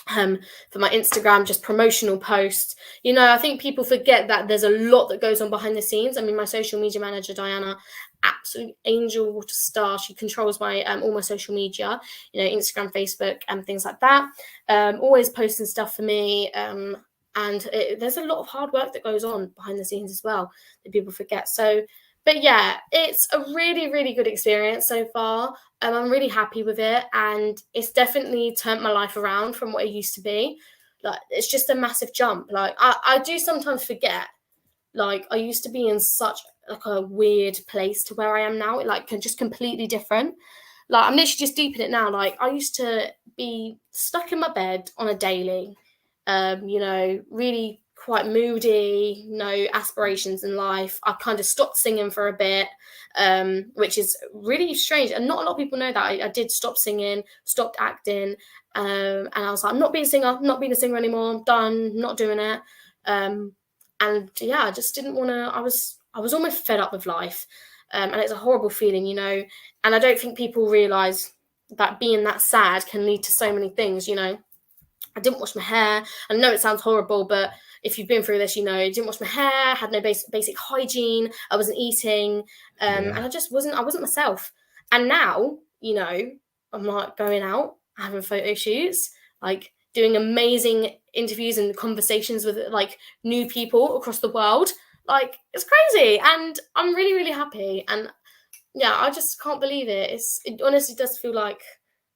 for my Instagram, just promotional posts. I think people forget that there's a lot that goes on behind the scenes. I mean, my social media manager, Diana, absolute angel, what a star. She controls my all my social media, Instagram, Facebook, and things like that. Always posting stuff for me. And there's a lot of hard work that goes on behind the scenes as well that people forget. But yeah, it's a really, really good experience so far. I'm really happy with it. And it's definitely turned my life around from what it used to be. Like, it's just a massive jump. Like, I do sometimes forget, like, I used to be in such like a weird place to where I am now. Like, just completely different. Like, I'm literally just deep in it now. Like, I used to be stuck in my bed on a daily, really quite moody, no aspirations in life. I kind of stopped singing for a bit, which is really strange. And not a lot of people know that. I did stop singing, stopped acting. And I was like, I'm not being a singer, I'm not being a singer anymore. I'm done, not doing it. And yeah, I just didn't want to. I was almost fed up with life. And it's a horrible feeling, you know. And I don't think people realize that being that sad can lead to so many things, you know. I didn't wash my hair. I know it sounds horrible, but if you've been through this, you know, I didn't wash my hair, had no basic hygiene, I wasn't eating, and Yeah. I wasn't myself. And now, you know, I'm like going out, having photo shoots, like doing amazing interviews and conversations with like new people across the world. Like it's crazy, and I'm really, really happy. And yeah, I just can't believe it. It honestly does feel like,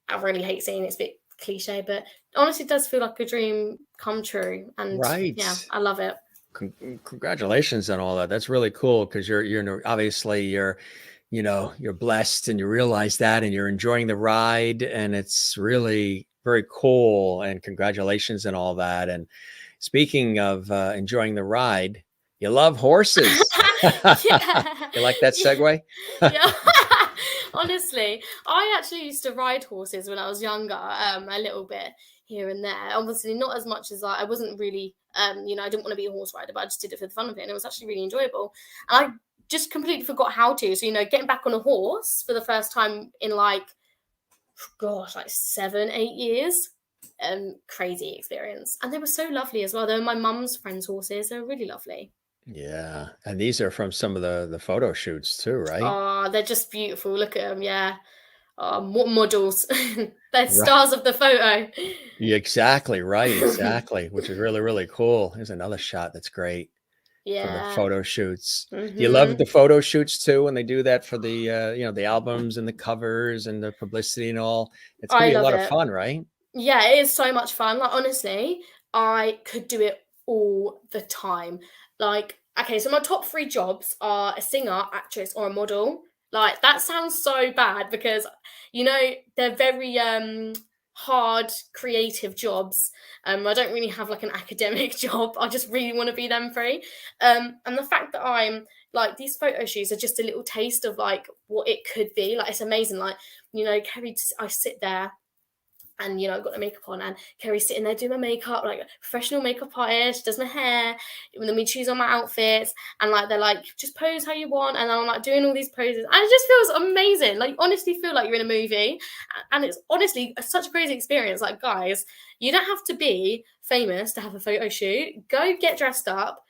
I really hate saying it's a bit cliche, but honestly does feel like a dream come true. And yeah, Right. I love it. Congratulations on all that. That's really cool because obviously you're blessed and you realize that and you're enjoying the ride and it's really very cool and congratulations and all that. And speaking of enjoying the ride, you love horses. Yeah. You like that Yeah. segue? Yeah. Honestly, I actually used to ride horses when I was younger, a little bit here and there. Obviously, not as much as I wasn't really, you know, I didn't want to be a horse rider, but I just did it for the fun of it, and it was actually really enjoyable. And I just completely forgot how to. So, you know, getting back on a horse for the first time in like, gosh, like 7, 8 years, crazy experience. And they were so lovely as well. They were my mum's friends' horses. They were really lovely. Yeah. And these are from some of the photo shoots too, right? Oh, they're just beautiful. Look at them. Yeah. What models? They're Right. stars of the photo. Yeah, exactly. Right. Exactly. Which is really, really cool. Here's another shot that's great from the Yeah. photo shoots. Do you love Mhm. the photo shoots too when they do that for the the albums and the covers and the publicity and all? It's gonna I be a love lot of it. fun, right? Yeah, it is so much fun. Like honestly, I could do it all the time. Like, okay, so my top three jobs are a singer, actress, or a model. Like that sounds so bad because you know they're very hard creative jobs. I don't really have like an academic job. I just really want to be them three. And the fact that I'm like these photo shoots are just a little taste of like what it could be. Like it's amazing. Like, you know, Kerry, I sit there and you know, I've got the makeup on, and Kerry's sitting there doing my makeup, like a professional makeup artist, does my hair, and then we choose on my outfits, and like they're like, just pose how you want, and I'm like doing all these poses, and it just feels amazing. Like honestly, feel like you're in a movie, and it's honestly such a crazy experience. Like guys, you don't have to be famous to have a photo shoot. Go get dressed up.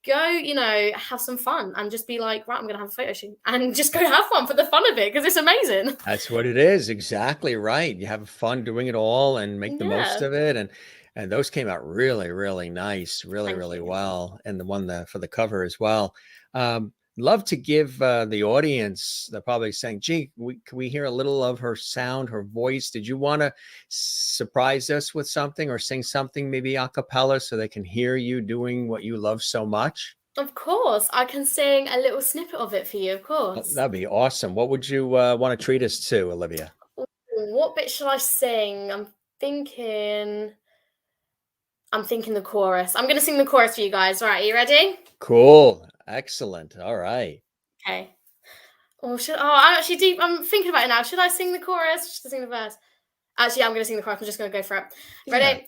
Go, you know, have some fun and just be like, right, I'm gonna have a photo shoot and just go have fun for the fun of it because it's amazing. That's what it is. Exactly right. You have fun doing it all and make the most Yeah, of it. And those came out really, really nice, really, thank really you. well. And the one for the cover as well. Love to give the audience, they're probably saying, gee, can we hear a little of her sound, her voice? Did you want to surprise us with something or sing something maybe a cappella so they can hear you doing what you love so much? Of course, I can sing a little snippet of it for you, of course. That'd be awesome. What would you want to treat us to, Olivia? Ooh, what bit should I sing? Thinking I'm thinking the chorus. I'm gonna sing the chorus for you guys. All right, are you ready? Cool. Excellent. All right. Okay. Or should I'm actually deep. I'm thinking about it now. Should I sing the chorus? Or should I sing the verse? Actually, I'm gonna sing the chorus. I'm just gonna go for it. Yeah. Ready?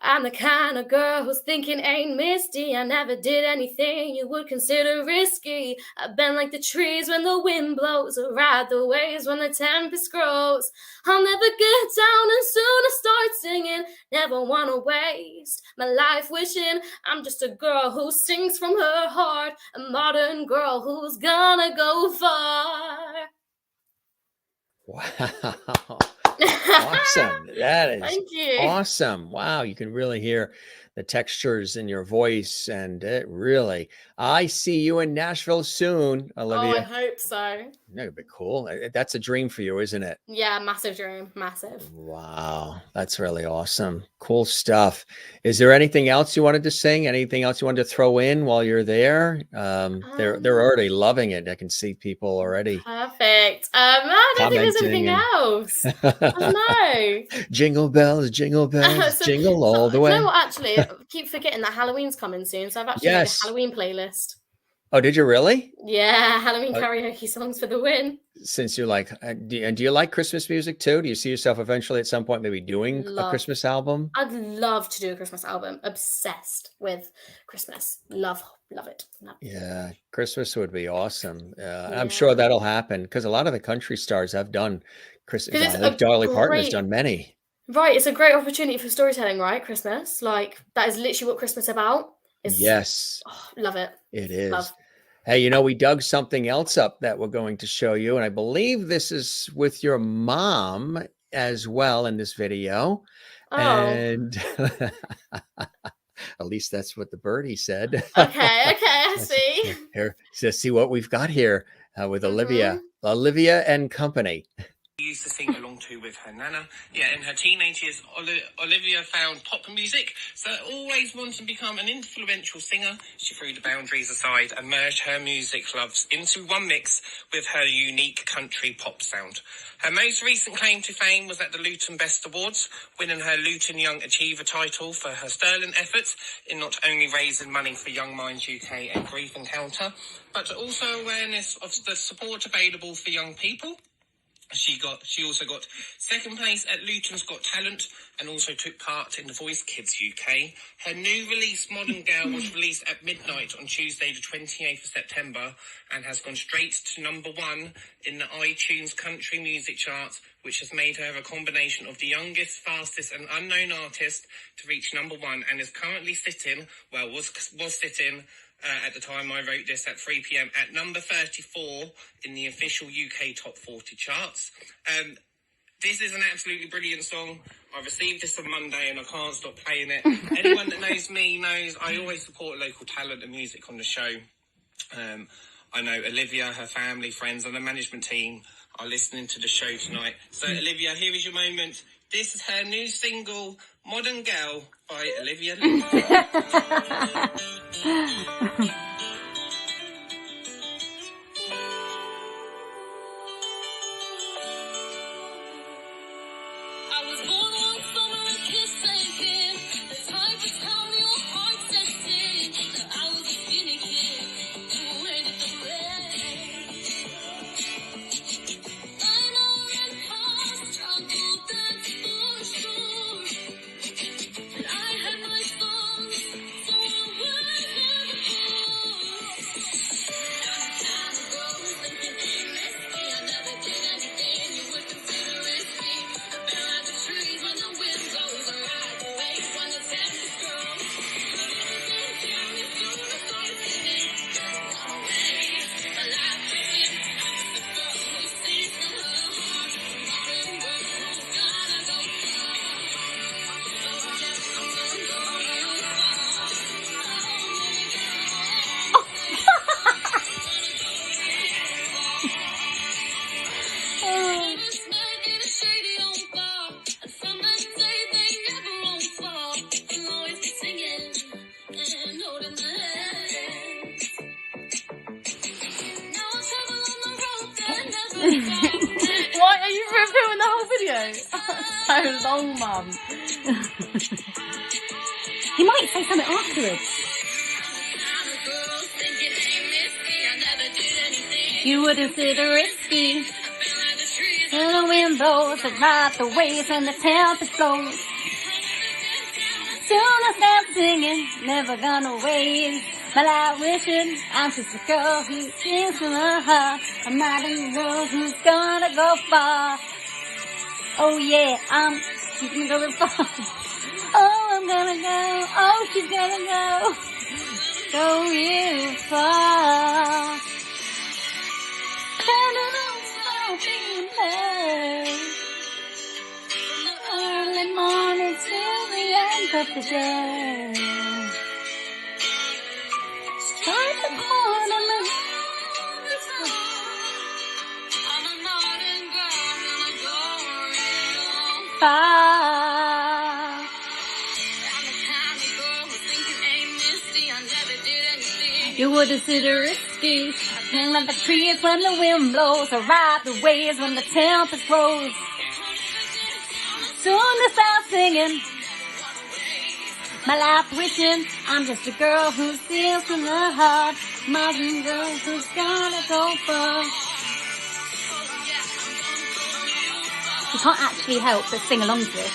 I'm the kind of girl who's thinking ain't misty. I never did anything you would consider risky. I bend like the trees when the wind blows, or ride the waves when the tempest grows. I'll never get down and soon I start singing. Never wanna waste my life wishing I'm just a girl who sings from her heart. A modern girl who's gonna go far. Wow. Awesome. That is Thank you. awesome. Wow. You can really hear the textures in your voice. And it really, I see you in Nashville soon, Oh, I Olivia. hope so. That'd be cool. That's a dream for you, isn't it? Yeah, massive dream. Massive. Wow. That's really awesome. Cool stuff. Is there anything else you wanted to sing? Anything else you wanted to throw in while you're there? They're Um, already loving it. I can see people already Perfect. I don't think there's anything commenting and else. I don't know. jingle bells, So, jingle all the you know way. what? Actually, keep forgetting that Halloween's coming soon, so I've actually made a Yes. Halloween playlist. Oh, did you really? Yeah, Halloween Uh, karaoke songs for the win. since you're like, do you like Christmas music too? Do you see yourself eventually at some point maybe doing a Love. Christmas album? I'd love to do a Christmas album. Obsessed with Christmas. Love it. Love it. Yeah, Christmas would be awesome. I'm sure Yeah. that'll happen because a lot of the country stars have done Christmas. Because I it's think a Dolly Parton's great, done many. right, it's a great opportunity for storytelling, right? Christmas. Like, that is literally what Christmas is about. It's, Yes, love it. it is. Love. Hey, we dug something else up that we're going to show you, and I believe this is with your mom as well in this video. Oh, And at least that's what the birdie said. okay, I Let's see. here, let's see what we've got here with Mhm. Olivia and Company. Used to sing along to with her nana. Yeah, in her teenage years, Olivia found pop music, so always wanted to become an influential singer. She threw the boundaries aside and merged her music loves into one mix with her unique country pop sound. Her most recent claim to fame was at the Luton Best Awards, winning her Luton Young Achiever title for her sterling efforts in not only raising money for Young Minds UK and Grief Encounter, but also awareness of the support available for young people. She also got second place at Luton's Got Talent and also took part in The Voice Kids UK. Her new release, Modern Girl, was released at midnight on Tuesday the 28th of September and has gone straight to number 1 in the iTunes country music charts, which has made her a combination of the youngest, fastest and unknown artist to reach number 1 and is currently sitting, was sitting at the time I wrote this at 3 p.m. at number 34 in the official UK Top 40 charts. This is an absolutely brilliant song. I received this on Monday and I can't stop playing it. Anyone that knows me knows I always support local talent and music on the show. I know Olivia, her family, friends and the management team are listening to the show tonight. So Olivia, here is your moment. This is her new single, Modern Girl by Olivia Lynn. Why are you filming the whole video? So long, Mum. He might say something afterwards. You wouldn't see the risky. And the wind blows across the waves and the tempest blows. Soon I start singing, never gonna wait. My life wishing, I'm just a girl who sings from her heart. I'm not a girl who's gonna go far. Oh yeah, I'm going far. Oh, I'm gonna go. Oh, she's gonna go. Go real far. Early morning till the end of the day. Strike the chord on the far. You wouldn't see the risky. Hang like the trees when the wind blows, or ride the waves when the tempest rolls. Soon to start singing, my life wishing I'm just a girl who steals from the heart. Modern girl who's gonna go far. You can't actually help but sing along to this.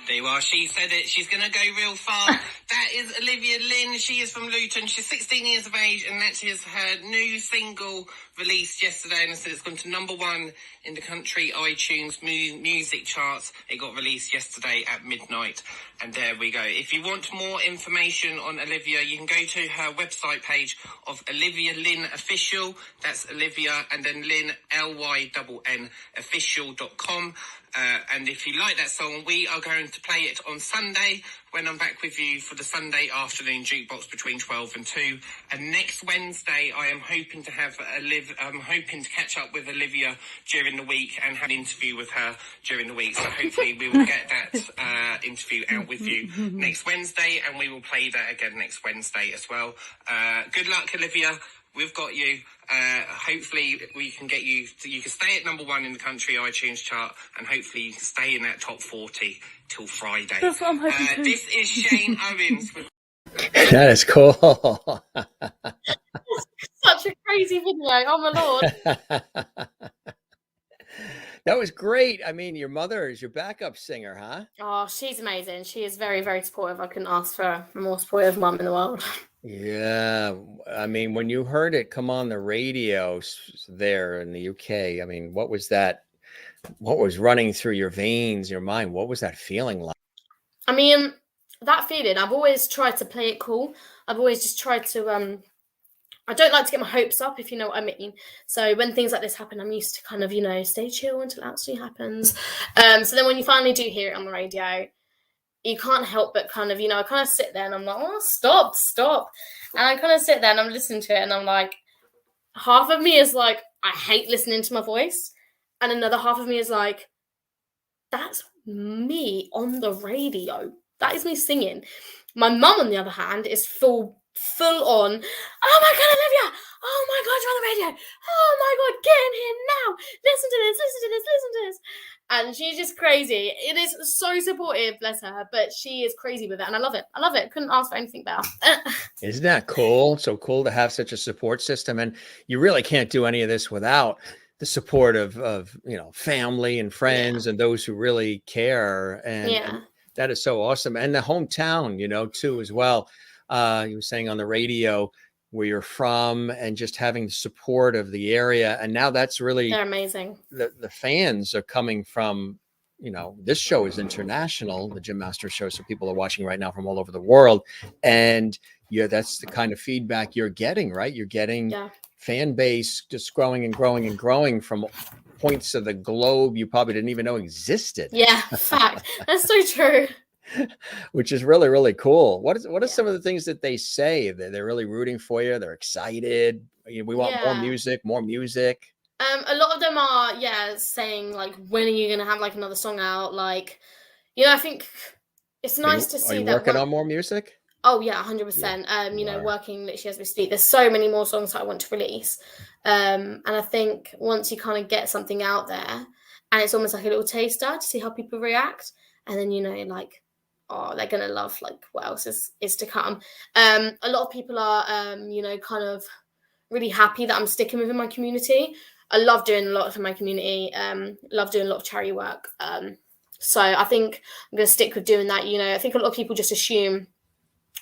There you are. She said it. She's going to go real far. That is Olivia Lynn. She is from Luton. She's 16 years of age, and that is her new single released yesterday. And I said it's gone to #1 in the country iTunes music charts. It got released yesterday at midnight. And there we go. If you want more information on Olivia, you can go to her website page of Olivia Lynn Official. That's Olivia and then Lynn, LYNN official.com. And if you like that song, we are going to play it on Sunday when I'm back with you for the Sunday afternoon jukebox between 12 and 2. And next Wednesday, I am hoping to have I'm hoping to catch up with Olivia during the week and have an interview with her during the week. So hopefully we will get that interview out with you next Wednesday, and we will play that again next Wednesday as well. Good luck, Olivia. We've got you. Hopefully we can get you you can stay at #1 in the country iTunes chart, and hopefully you can stay in that top 40 till Friday. That's what I'm hoping to. This is Shane Owens with That is cool. Such a crazy video. Oh my lord. That was great. I mean, your mother is your backup singer, huh? Oh, she's amazing. She is very, very supportive. I couldn't ask for a more supportive mum in the world. Yeah. I mean, when you heard it come on the radio there in the UK, I mean, what was that? What was running through your veins, your mind? What was that feeling like? I mean, that feeling, I've always tried to play it cool. I've always just tried to, I don't like to get my hopes up, if you know what I mean. So when things like this happen, I'm used to kind of, stay chill until it actually happens. So then when you finally do hear it on the radio, you can't help but kind of, I kind of sit there and I'm like, oh, stop. And I kind of sit there and I'm listening to it and I'm like, half of me is like, I hate listening to my voice. And another half of me is like, that's me on the radio. That is me singing. My mum, on the other hand, is full on, oh my God, Olivia, oh my God, you're on the radio, oh my God, get in here now, listen to this. And she's just crazy. It is so supportive, bless her, but she is crazy with it, and I love it. Couldn't ask for anything better. Isn't that cool? So cool to have such a support system. And you really can't do any of this without the support of family and friends and those who really care. And that is so awesome. And the hometown, too, as well. You were saying on the radio where you're from and just having the support of the area. And now that's really, they're amazing. The fans are coming from, this show is international, the Gym Master Show. So people are watching right now from all over the world. And that's the kind of feedback you're getting, right? You're getting fan base just growing and growing and growing from points of the globe you probably didn't even know existed. Yeah, fact. That's so true. Which is really, really cool. What are some of the things that they say? They're really rooting for you. They're excited. We want more music. A lot of them are, saying like, when are you going to have like another song out? Like, I think it's nice to see that. Are you working on more music? Oh yeah, 100%. Working literally as we speak. There's so many more songs that I want to release. And I think once you kind of get something out there and it's almost like a little taster to see how people react. And then, like, oh, they're going to love, like, what else is to come. A lot of people are, kind of really happy that I'm sticking within my community. I love doing a lot for my community. Love doing a lot of charity work. So I think I'm going to stick with doing that. I think a lot of people just assume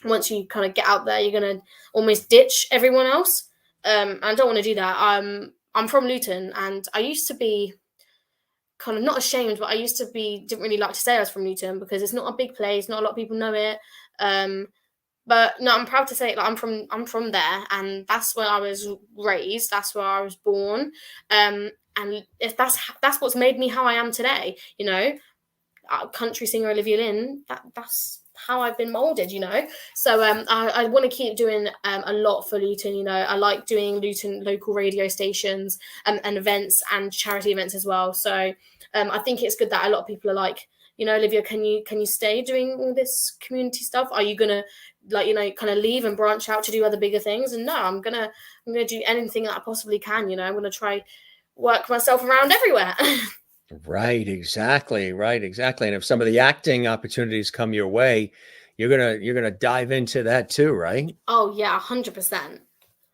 once you kind of get out there, you're going to almost ditch everyone else. And I don't want to do that. I'm from Luton, and I used to be kind of not ashamed, but I used to didn't really like to say I was from Luton because it's not a big place, not a lot of people know it. But no, I'm proud to say it. Like, I'm from there, and that's where I was raised. That's where I was born. And if that's what's made me how I am today, country singer Olivia Lynn. That's how I've been molded, So I want to keep doing a lot for Luton. I like doing Luton local radio stations and events and charity events as well. So I think it's good that a lot of people are like, Olivia, can you stay doing all this community stuff? Are you gonna kind of leave and branch out to do other bigger things? And no, I'm gonna do anything that I possibly can. I'm gonna try work myself around everywhere. Right, exactly. Right, exactly. And if some of the acting opportunities come your way, you're gonna dive into that too, right? Oh yeah, 100%.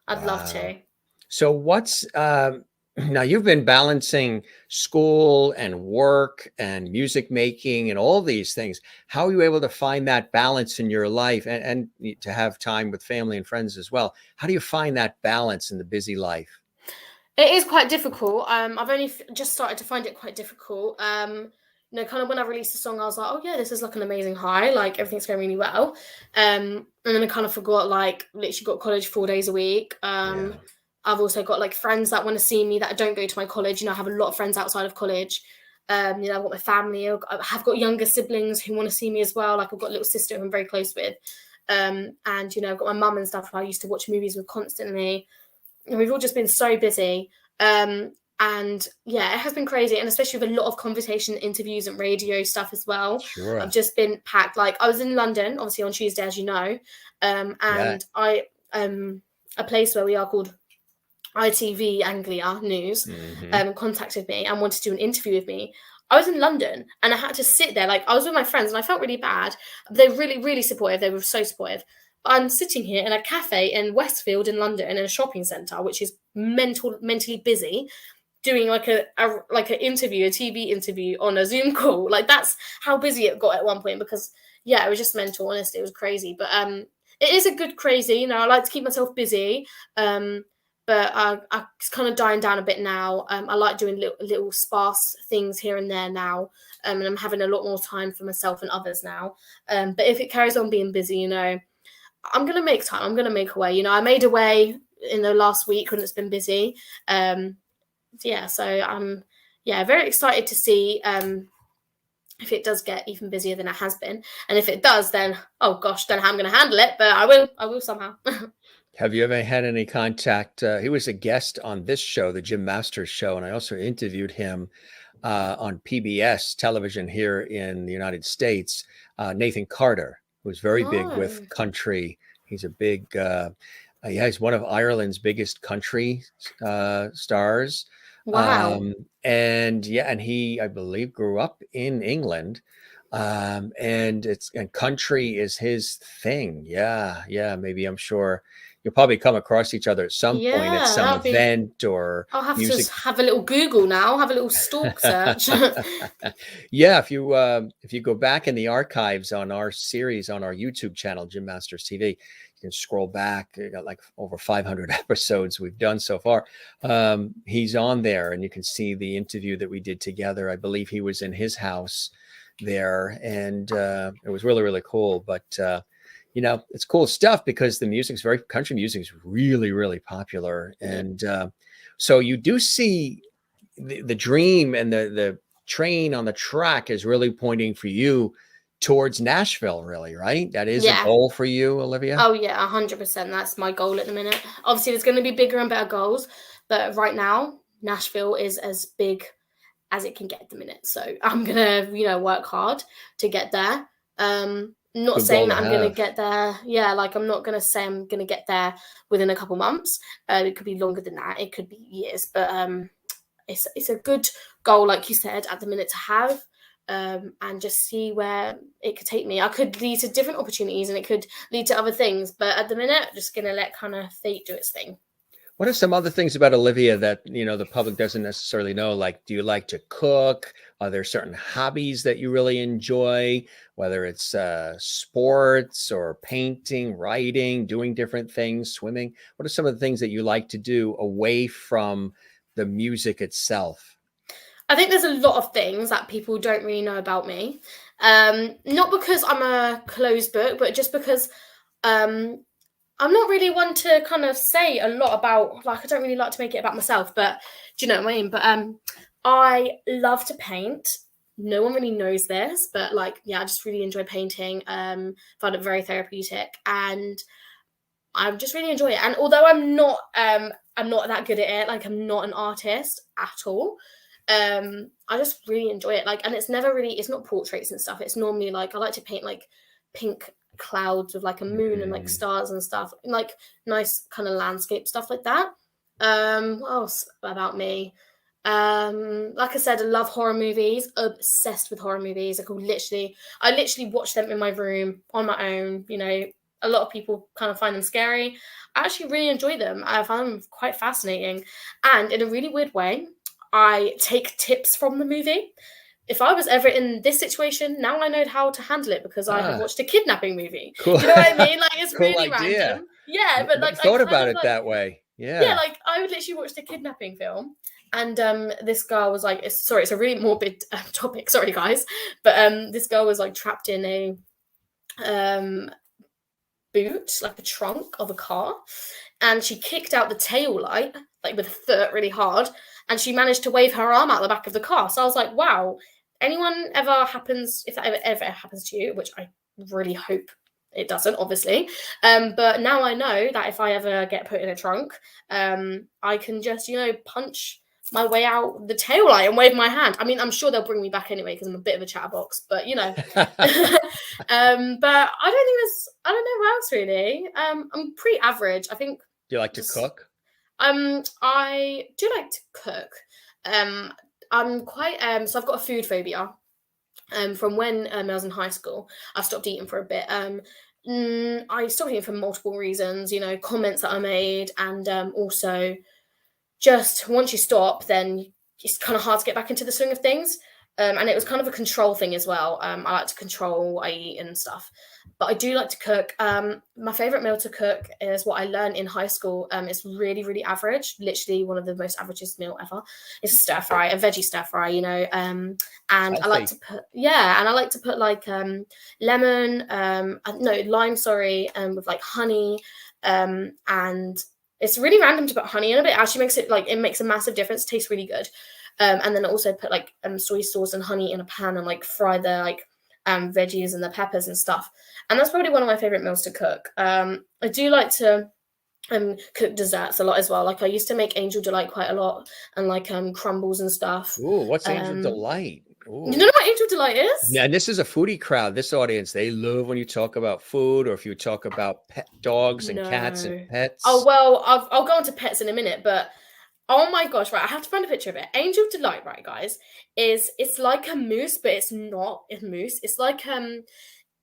I'd love Wow. to. So what's now you've been balancing school and work and music making and all these things. How are you able to find that balance in your life and to have time with family and friends as well? How do you find that balance in the busy life? It is quite difficult. I've only just started to find it quite difficult. Kind of when I released the song, I was like, oh yeah, this is like an amazing high. Like everything's going really well. And then I kind of forgot, like literally got college 4 days a week. Yeah. I've also got like friends that want to see me that don't go to my college. I have a lot of friends outside of college. I've got my family. I have got younger siblings who want to see me as well. Like I've got a little sister who I'm very close with. And I've got my mum and stuff who I used to watch movies with constantly. And we've all just been so busy. And yeah, it has been crazy. And especially with a lot of conversation interviews and radio stuff as well. Sure. I've just been packed. Like I was in London, obviously on Tuesday, as you know. Yeah. And I a place where we are called ITV Anglia News contacted me and wanted to do an interview with me. I was in London and I had to sit there. Like I was with my friends and I felt really bad. They were really, really supportive. They were so supportive. I'm sitting here in a cafe in Westfield in London in a shopping centre, which is mentally busy, doing like an interview, a TV interview on a Zoom call. Like that's how busy it got at one point because it was just mental. Honestly, it was crazy. But it is a good crazy. I like to keep myself busy. But it's kind of dying down a bit now. I like doing little sparse things here and there now. And I'm having a lot more time for myself and others now. But if it carries on being busy, I'm going to make time. I'm going to make a way. I made a way in the last week when it's been busy. So I'm very excited to see if it does get even busier than it has been. And if it does, then, oh gosh, don't know how I'm going to handle it, but I will somehow. Have you ever had any contact? He was a guest on this show, the Jim Masters show, and I also interviewed him on PBS television here in the United States. Nathan Carter, who's very big with country. He's a big, he's one of Ireland's biggest country stars. Wow. And he, I believe, grew up in England. And country is his thing. Yeah. Maybe I'm sure you'll probably come across each other at some point at some event or I'll have music. to have a little Google now, have a little stalk search. Yeah, if you go back in the archives on our series on our YouTube channel, Jim Masters TV, you can scroll back. You got like over 500 episodes we've done so far. He's on there, and you can see the interview that we did together. I believe he was in his house there, and it was really, really cool. But it's cool stuff because the country music is really, really popular. And so you do see the dream and the train on the track is really pointing for you towards Nashville, really, right? That is a goal for you, Olivia? Oh yeah, 100%. That's my goal at the minute. Obviously, there's going to be bigger and better goals, but right now, Nashville is as big as it can get at the minute. So I'm going to, work hard to get there. Not Good saying goal that to I'm going to have. get there. Yeah, like I'm not going to say I'm going to get there within a couple months. It could be longer than that. It could be years, but it's a good goal, like you said, at the minute to have, and just see where it could take me. I could lead to different opportunities and it could lead to other things, but at the minute, I'm just going to let kind of fate do its thing. What are some other things about Olivia that, the public doesn't necessarily know? Like, do you like to cook? Are there certain hobbies that you really enjoy, whether it's sports or painting, writing, doing different things, swimming? What are some of the things that you like to do away from the music itself? I think there's a lot of things that people don't really know about me. Not because I'm a closed book, but just because I'm not really one to kind of say a lot about, like, I don't really like to make it about myself, but do you know what I mean? But I love to paint. No one really knows this, but I just really enjoy painting. Find it very therapeutic, and I just really enjoy it. And although I'm not that good at it, like I'm not an artist at all, I just really enjoy it. Like, and it's not portraits and stuff. It's normally like I like to paint like pink clouds with like a moon and like stars and stuff, and like nice kind of landscape stuff like that. What else about me? Like I said, I love horror movies, obsessed with horror movies. I literally watch them in my room on my own. You know, a lot of people kind of find them scary. I actually really enjoy them. I find them quite fascinating, and in a really weird way, I take tips from the movie. If I was ever in this situation, now I know how to handle it because I have watched a kidnapping movie. Cool. Do you know what I mean? Like, it's Cool really idea. random. Yeah, but like, I thought about it that way. Yeah, like I would literally watch the kidnapping film, and this girl was like, it's a really morbid topic, sorry guys, but this girl was like trapped in a boot, like a trunk of a car, and she kicked out the tail light like with a foot really hard, and she managed to wave her arm out the back of the car. So I was like, wow, if that ever happens to you, which I really hope it doesn't, obviously, but now I know that if I ever get put in a trunk, I can just, you know, punch my way out the tail light and wave my hand. I mean, I'm sure they'll bring me back anyway because I'm a bit of a chatterbox, but you know. But I don't know what else really. I'm pretty average, I think. Do you like to cook? I do like to cook. I'm quite so I've got a food phobia. From when I was in high school, I stopped eating for a bit. I stopped eating for multiple reasons, you know, comments that I made, and also just once you stop, then it's kind of hard to get back into the swing of things. And it was kind of a control thing as well. I like to control what I eat and stuff, but I do like to cook. My favorite meal to cook is what I learned in high school. It's really, really average, literally one of the most averagest meal ever. It's a stir fry, a veggie stir fry, you know. And I like to put like lemon, lime, with like honey, and it's really random to put honey in it, but it actually makes a massive difference. It tastes really good. And then also put like soy sauce and honey in a pan and like fry the like veggies and the peppers and stuff. And that's probably one of my favorite meals to cook. I do like to cook desserts a lot as well. Like I used to make Angel Delight quite a lot, and like crumbles and stuff. Ooh, what's Angel Delight? Ooh. You don't know what Angel Delight is? Yeah, and this is a foodie crowd. This audience, they love when you talk about food, or if you talk about pet dogs and cats and pets. Oh well, I'll go on to pets in a minute, but oh my gosh, right, I have to find a picture of it. Angel Delight, right, guys, it's like a mousse, but it's not a mousse. It's like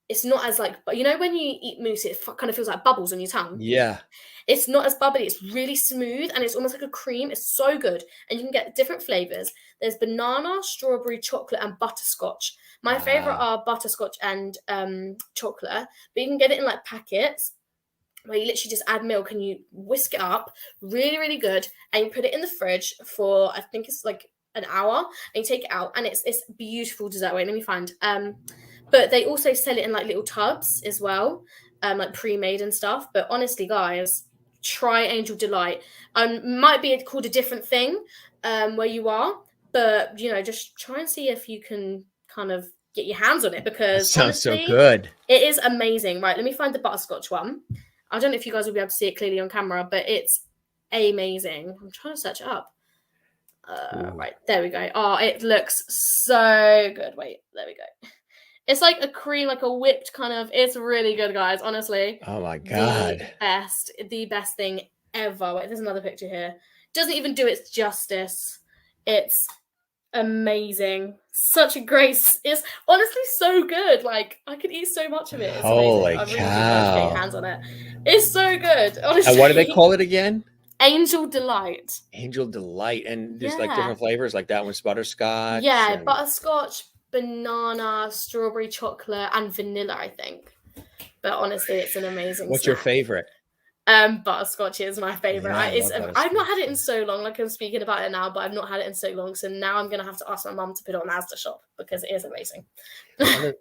it's not as like, but you know when you eat mousse, it kind of feels like bubbles on your tongue. Yeah. It's not as bubbly. It's really smooth, and it's almost like a cream. It's so good, and you can get different flavors. There's banana, strawberry, chocolate, and butterscotch. My favorite are butterscotch and chocolate, but you can get it in like packets, where you literally just add milk and you whisk it up, really, really good, and you put it in the fridge for, I think it's like an hour, and you take it out, and it's beautiful dessert. Wait, let me find. But they also sell it in like little tubs as well, like pre-made and stuff. But honestly, guys, try Angel Delight. Might be called a different thing where you are, but you know, just try and see if you can kind of get your hands on it, because that sounds honestly, so good. It is amazing. Right, let me find the butterscotch one. I don't know if you guys will be able to see it clearly on camera, but it's amazing. I'm trying to search it up. Right, there we go. Oh, it looks so good. Wait, there we go. It's like a cream, like a whipped kind of. It's really good, guys. Honestly. Oh my god. The best thing ever. Wait, there's another picture here. Doesn't even do its justice. It's amazing. Such a grace. It's honestly so good. Like I could eat so much of it. It's holy amazing. cow. I really do get your hands on it. It's so good. Honestly. And what do they call it again? Angel Delight. Angel Delight. And there's like different flavors, like that one's butterscotch. Yeah, and butterscotch, banana, strawberry, chocolate, and vanilla, I think. But honestly, it's an amazing What's snack. your favorite? Butterscotch is my favorite. Yeah, I've not had it in so long. Like I'm speaking about it now, but I've not had it in so long. So now I'm gonna have to ask my mum to put it on Asda shop because it is amazing.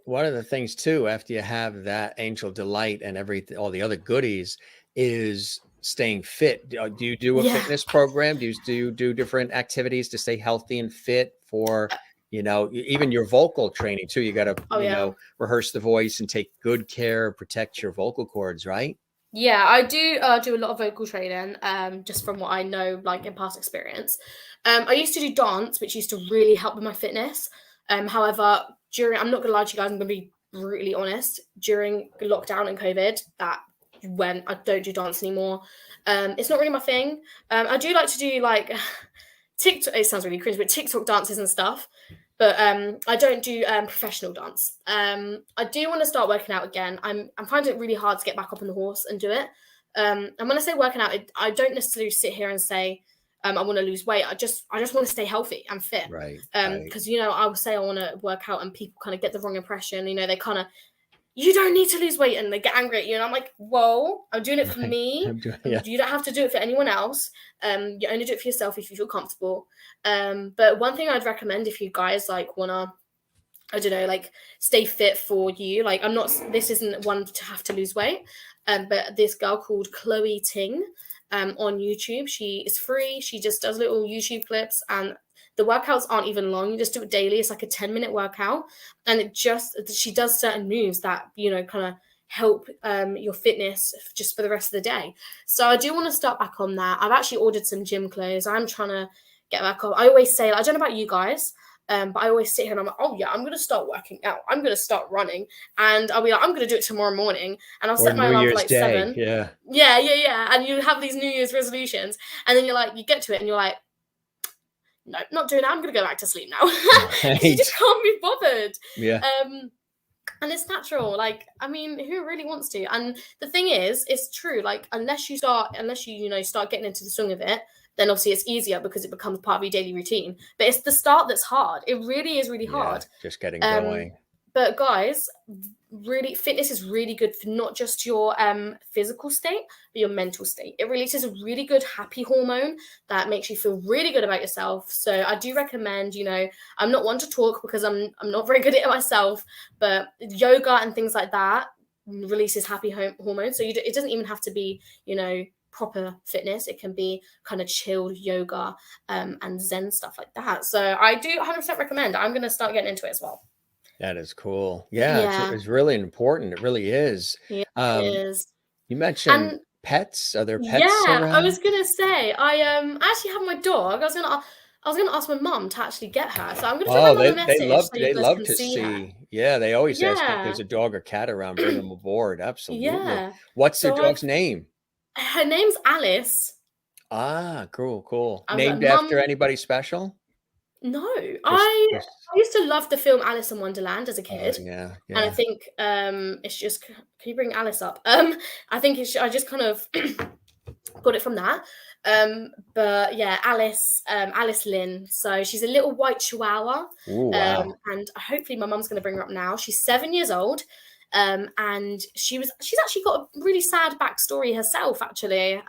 One of the things too, after you have that Angel Delight and all the other goodies, is staying fit. Do you do a fitness program? Do you do different activities to stay healthy and fit for, you know, even your vocal training too? You got to, you know, rehearse the voice and take good care, protect your vocal cords, right? Yeah, I do do a lot of vocal training, just from what I know, like in past experience. I used to do dance, which used to really help with my fitness. However, I'm not gonna lie to you guys, I'm gonna be brutally honest. During lockdown and COVID, that when I don't do dance anymore. It's not really my thing. I do like to do like TikTok. It sounds really cringe, but TikTok dances and stuff. But I don't do professional dance. I do want to start working out again. I'm finding it really hard to get back up on the horse and do it. And when I say working out, I don't necessarily sit here and say I want to lose weight. I just want to stay healthy and fit. Right. Because I would say I want to work out, and people kind of get the wrong impression. They kind of, you don't need to lose weight, and they get angry at you. And I'm like, whoa, I'm doing it for me. Yeah. You don't have to do it for anyone else. You only do it for yourself if you feel comfortable. But one thing I'd recommend if you guys like wanna, I don't know, like stay fit for you. Like this isn't one to have to lose weight. But this girl called Chloe Ting, on YouTube, she is free. She just does little YouTube clips, and the workouts aren't even long. You just do it daily. It's like a 10-minute workout, and she does certain moves that kind of help your fitness just for the rest of the day. So I do want to start back on that. I've actually ordered some gym clothes. I'm trying to get back up. I always say, I don't know about you guys, but I always sit here and I'm like, oh yeah, I'm going to start working out. I'm going to start running, and I'll be like, I'm going to do it tomorrow morning, and I'll set my alarm for like 7. Yeah. And you have these New Year's resolutions, and then you get to it and you're like, no, not doing that. I'm going to go back to sleep now. Right. You just can't be bothered. Yeah. And it's natural. Like, I mean, who really wants to? And the thing is, it's true. Like, unless you start getting into the swing of it, then obviously it's easier because it becomes part of your daily routine. But it's the start that's hard. It really is really hard. Just getting going. But guys, really, fitness is really good for not just your physical state, but your mental state. It releases a really good happy hormone that makes you feel really good about yourself. So I do recommend, I'm not one to talk because I'm not very good at it myself, but yoga and things like that releases happy hormones. So it doesn't even have to be, proper fitness. It can be kind of chilled yoga and Zen stuff like that. So I do 100% recommend. I'm going to start getting into it as well. That is cool. Yeah. It's really important. It really is. Yeah, it is. You mentioned pets. Are there pets around? I was gonna say I actually have my dog. I was gonna ask my mum to actually get her. So I'm gonna send them a message. They love to see. Yeah, they always ask if there's a dog or cat around, bring them aboard. Absolutely. Yeah. What's the dog's name? Her name's Alice. Ah, cool. I was Named like, after anybody special? No, I used to love the film Alice in Wonderland as a kid. Yeah. And I think it's just, can you bring Alice up? I think I just kind of got it from that. But yeah, Alice Lynn. So she's a little white chihuahua. Ooh, wow. And hopefully my mum's going to bring her up now. She's 7 years old. And she's actually got a really sad backstory herself, actually.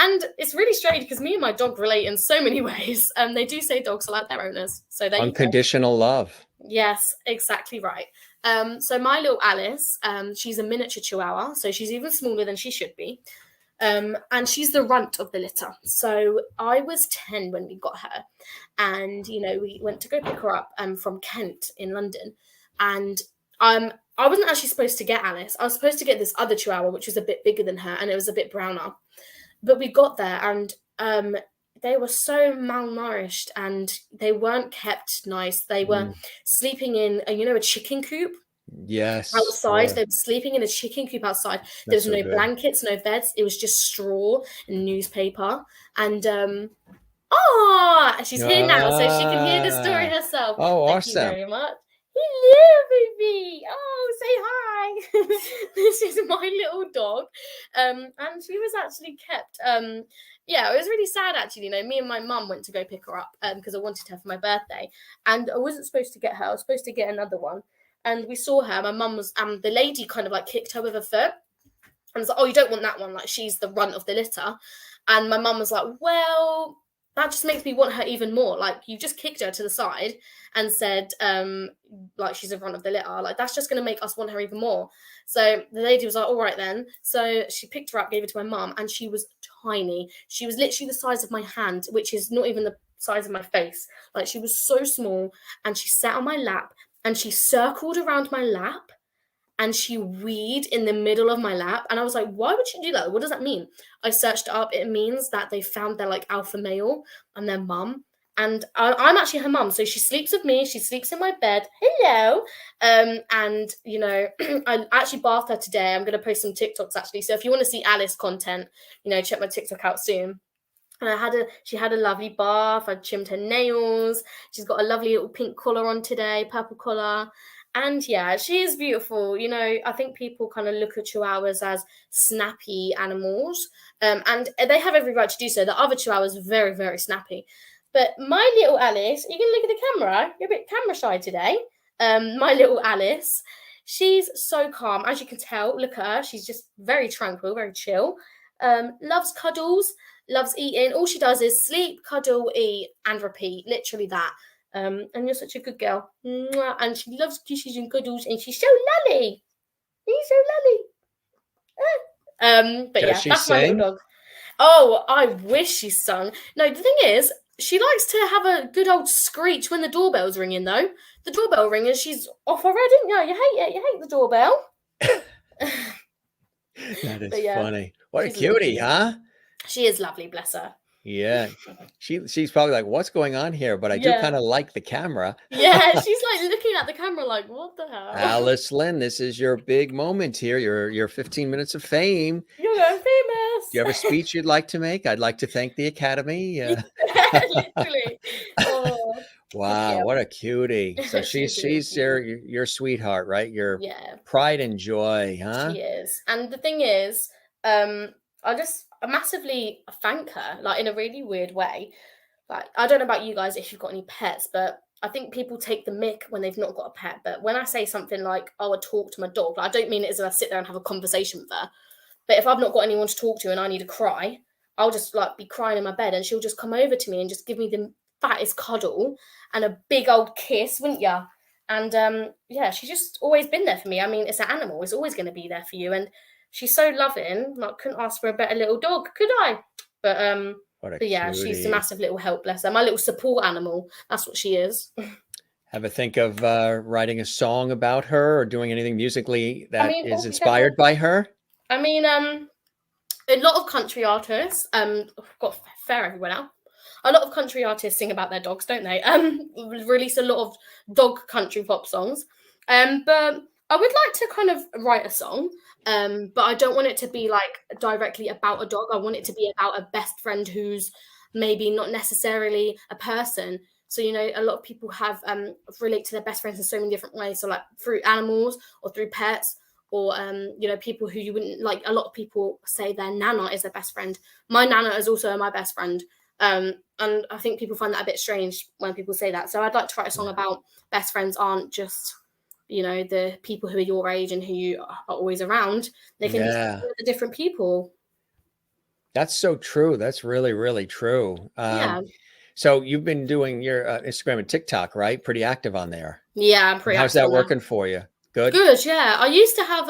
And it's really strange because me and my dog relate in so many ways. They do say dogs are like their owners. So they unconditional love. Yes, exactly right. So my little Alice, she's a miniature chihuahua. So she's even smaller than she should be. And she's the runt of the litter. So I was 10 when we got her. And, we went to go pick her up from Kent in London. And I wasn't actually supposed to get Alice. I was supposed to get this other chihuahua, which was a bit bigger than her. And it was a bit browner. But we got there and they were so malnourished and they weren't kept nice. They were sleeping in, a chicken coop. Yes. Outside. They were sleeping in a chicken coop outside. There was no blankets, no beds. It was just straw and newspaper. And she's here now, so she can hear the story herself. Oh, Thank awesome. you very much. Hello, baby. Oh, say hi. This is my little dog. And she was actually kept. It was really sad, actually. Me and my mum went to go pick her up because I wanted her for my birthday. And I wasn't supposed to get her. I was supposed to get another one. And we saw her. My mum was, the lady kind of like kicked her with her foot. And was like, oh, you don't want that one. Like, she's the runt of the litter. And my mum was like, well, that just makes me want her even more. Like, you just kicked her to the side and said, like, she's a runt of the litter. Like, that's just going to make us want her even more. So the lady was like, all right then. So she picked her up, gave it to my mum, and she was tiny. She was literally the size of my hand, which is not even the size of my face. Like, she was so small, and she sat on my lap, and she circled around my lap, and she weed in the middle of my lap. And I was like, why would you do that? What does that mean? I searched it up. It means that they found their like alpha male and their mum. And I'm actually her mum. So she sleeps with me. She sleeps in my bed. Hello. And, you know, I actually bathed her today. I'm going to post some TikToks actually. So if you want to see Alice content, you know, check my TikTok out soon. And she had a lovely bath. I trimmed her nails. She's got a lovely little pink collar on today, purple collar. And yeah, she is beautiful. You know, I think people kind of look at chihuahuas as snappy animals. And they have every right to do so. The other chihuahuas are very, very snappy. But my little Alice, you can look at the camera. You're a bit camera shy today. My little Alice, she's so calm. As you can tell, look at her. She's just very tranquil, very chill. Loves cuddles. Loves eating. All she does is sleep, cuddle, eat, and repeat. Literally that. And you're such a good girl. Mwah. And she loves kisses and cuddles, and she's so lolly. She's so lolly. But Does yeah, she that's my sing? little dog. Oh, I wish she sung. No, the thing is, she likes to have a good old screech when the doorbell's ringing, though. The doorbell ring, and she's off already. You hate it. You hate the doorbell. That is But yeah, funny. What a she's cutie, lovely. huh? She is lovely, bless her. Yeah. She's probably like, what's going on here? But I do Yeah. kind of like the camera. Yeah, she's like looking at the camera like, what the hell? Alice Lynn, this is your big moment here. Your 15 minutes of fame. You're going famous. Do you have a speech you'd like to make? I'd like to thank the Academy. Literally. Oh, Wow, yeah. what a cutie. So She's she's your sweetheart, right? Your Yeah, pride and joy, huh? she is. And the thing is, I massively thank her, like in a really weird way. Like, I don't know about you guys if you've got any pets, but I think people take the mick when they've not got a pet. But when I say something like, oh, I talk to my dog, like, I don't mean it as if I sit there and have a conversation with her. But if I've not got anyone to talk to and I need to cry, I'll just like be crying in my bed and she'll just come over to me and just give me the fattest cuddle and a big old kiss, wouldn't ya? And yeah, she's just always been there for me. I mean, it's an animal, it's always going to be there for you. And she's so loving. Like, couldn't ask for a better little dog, could I? But What a but yeah, she's a cutie. massive little help, bless her. My little support animal. That's what she is. Ever think of writing a song about her or doing anything musically that mean, is altogether- inspired by her? I mean, a lot of country artists, got fair everywhere now. A lot of country artists sing about their dogs, don't they? Release a lot of dog country pop songs. But I would like to kind of write a song. But I don't want it to be like directly about a dog. I want it to be about a best friend who's maybe not necessarily a person. So, you know, a lot of people have relate to their best friends in so many different ways. So like through animals or through pets or, you know, people who you wouldn't like. A lot of people say their nana is their best friend. My nana is also my best friend. And I think people find that a bit strange when people say that. So I'd like to write a song about best friends aren't just, you know, the people who are your age and who you are always around. They can be different people. That's so true. That's really, really true. Yeah. So you've been doing your Instagram and TikTok, right? Pretty active on there. Yeah, I'm pretty How's active that on there. working for you? Good? Good, yeah. I used to have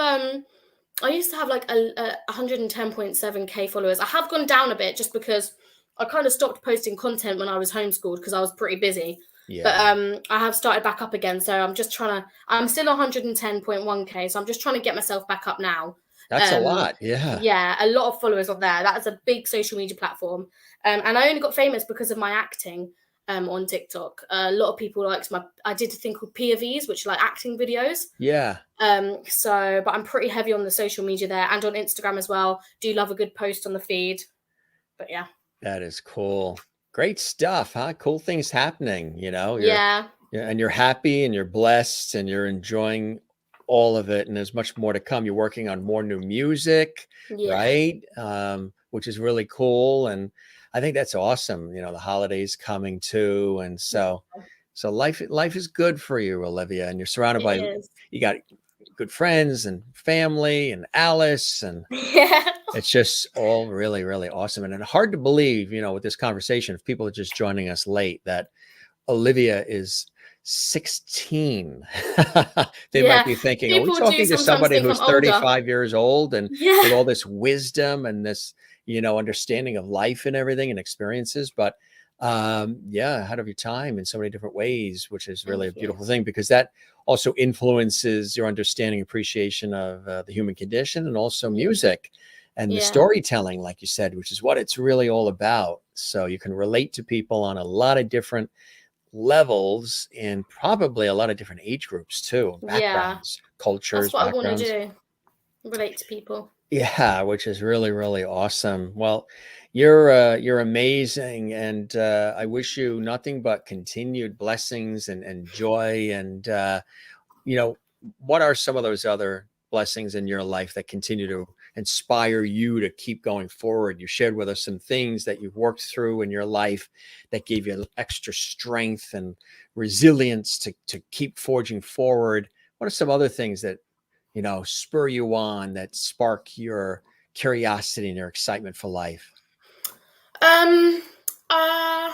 like a 110.7k followers. I have gone down a bit just because I kind of stopped posting content when I was homeschooled because I was pretty busy. Yeah. But I have started back up again. So I'm still 110.1k. So I'm just trying to get myself back up now. That's a lot. Yeah. Yeah, a lot of followers on there. That is a big social media platform. And I only got famous because of my acting on TikTok. A lot of people liked I did a thing called POVs, which are like acting videos. Yeah. But I'm pretty heavy on the social media there and on Instagram as well. Do love a good post on the feed. But yeah. That is cool. Great stuff, huh? Cool things happening, you know? Yeah. And you're happy and you're blessed and you're enjoying all of it. And there's much more to come. You're working on more new music, right? Which is really cool. And I think that's awesome. You know, the holidays coming too. And so life is good for you, Olivia. And you're surrounded by, you got good friends and family and Alice. And it's just all really, really awesome. And hard to believe, you know, with this conversation, if people are just joining us late, that Olivia is 16. They might be thinking, are we talking to somebody who's 35 years old and with all this wisdom and this, you know, understanding of life and everything and experiences? But Yeah, ahead of your time in so many different ways, which is really a Thank you. beautiful thing, because that also influences your understanding, appreciation of the human condition, and also music and the Yeah. storytelling, like you said, which is what it's really all about. So you can relate to people on a lot of different levels, and probably a lot of different age groups too, Yeah. backgrounds, cultures, That's what I want to backgrounds. do. Relate to people. Yeah, which is really, really awesome. Well, you're amazing, and I wish you nothing but continued blessings and joy. And you know, what are some of those other blessings in your life that continue to inspire you to keep going forward? You shared with us some things that you've worked through in your life that gave you extra strength and resilience to keep forging forward. What are some other things that, spur you on, that spark your curiosity and your excitement for life? Um, uh,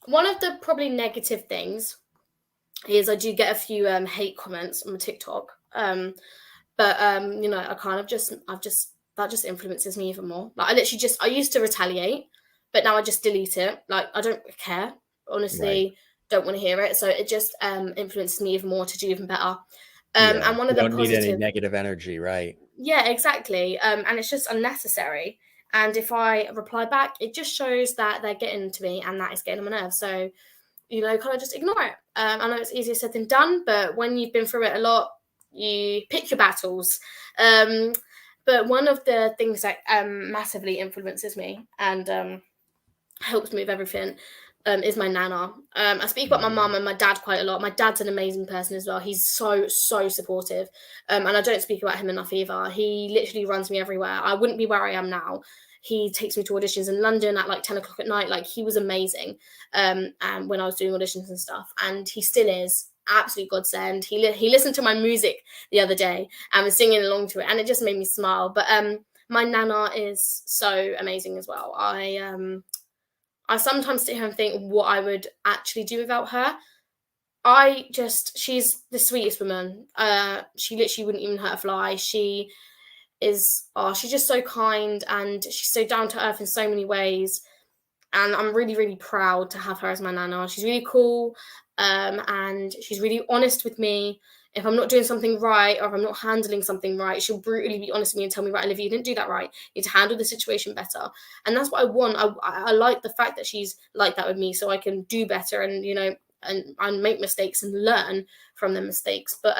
One of the probably negative things is I do get a few hate comments on my TikTok. But I kind of I've just that just influences me even more. Like I used to retaliate, but now I just delete it. Like I don't care. Right. Honestly, don't want to hear it. So it just influences me even more to do even better. Yeah. And one You of the don't need any positive, negative energy, right? yeah, exactly. And it's just unnecessary. And if I reply back, it just shows that they're getting to me and that is getting on my nerves. So kind of just ignore it. I know it's easier said than done, but when you've been through it a lot, you pick your battles. Um, but one of the things that massively influences me and helps me with everything is my nana. I speak about my Mm. mum and my dad quite a lot. My dad's an amazing person as well. He's so, so supportive. And I don't speak about him enough either. He literally runs me everywhere. I wouldn't be where I am now. He takes me to auditions in London at like 10 o'clock at night. Like he was amazing. And when I was doing auditions and stuff, and he still is absolute godsend. He listened to my music the other day and was singing along to it, and it just made me smile. But my nana is so amazing as well. I sometimes sit here and think what I would actually do without her. She's the sweetest woman. She literally wouldn't even hurt a fly. She's just so kind and she's so down to earth in so many ways. And I'm really, really proud to have her as my nana. She's really cool, and she's really honest with me. If I'm not doing something right or if I'm not handling something right, she'll brutally be honest with me and tell me, right, Olivia, you didn't do that right. You need to handle the situation better. And that's what I want. I like the fact that she's like that with me so I can do better and make mistakes and learn from the mistakes. But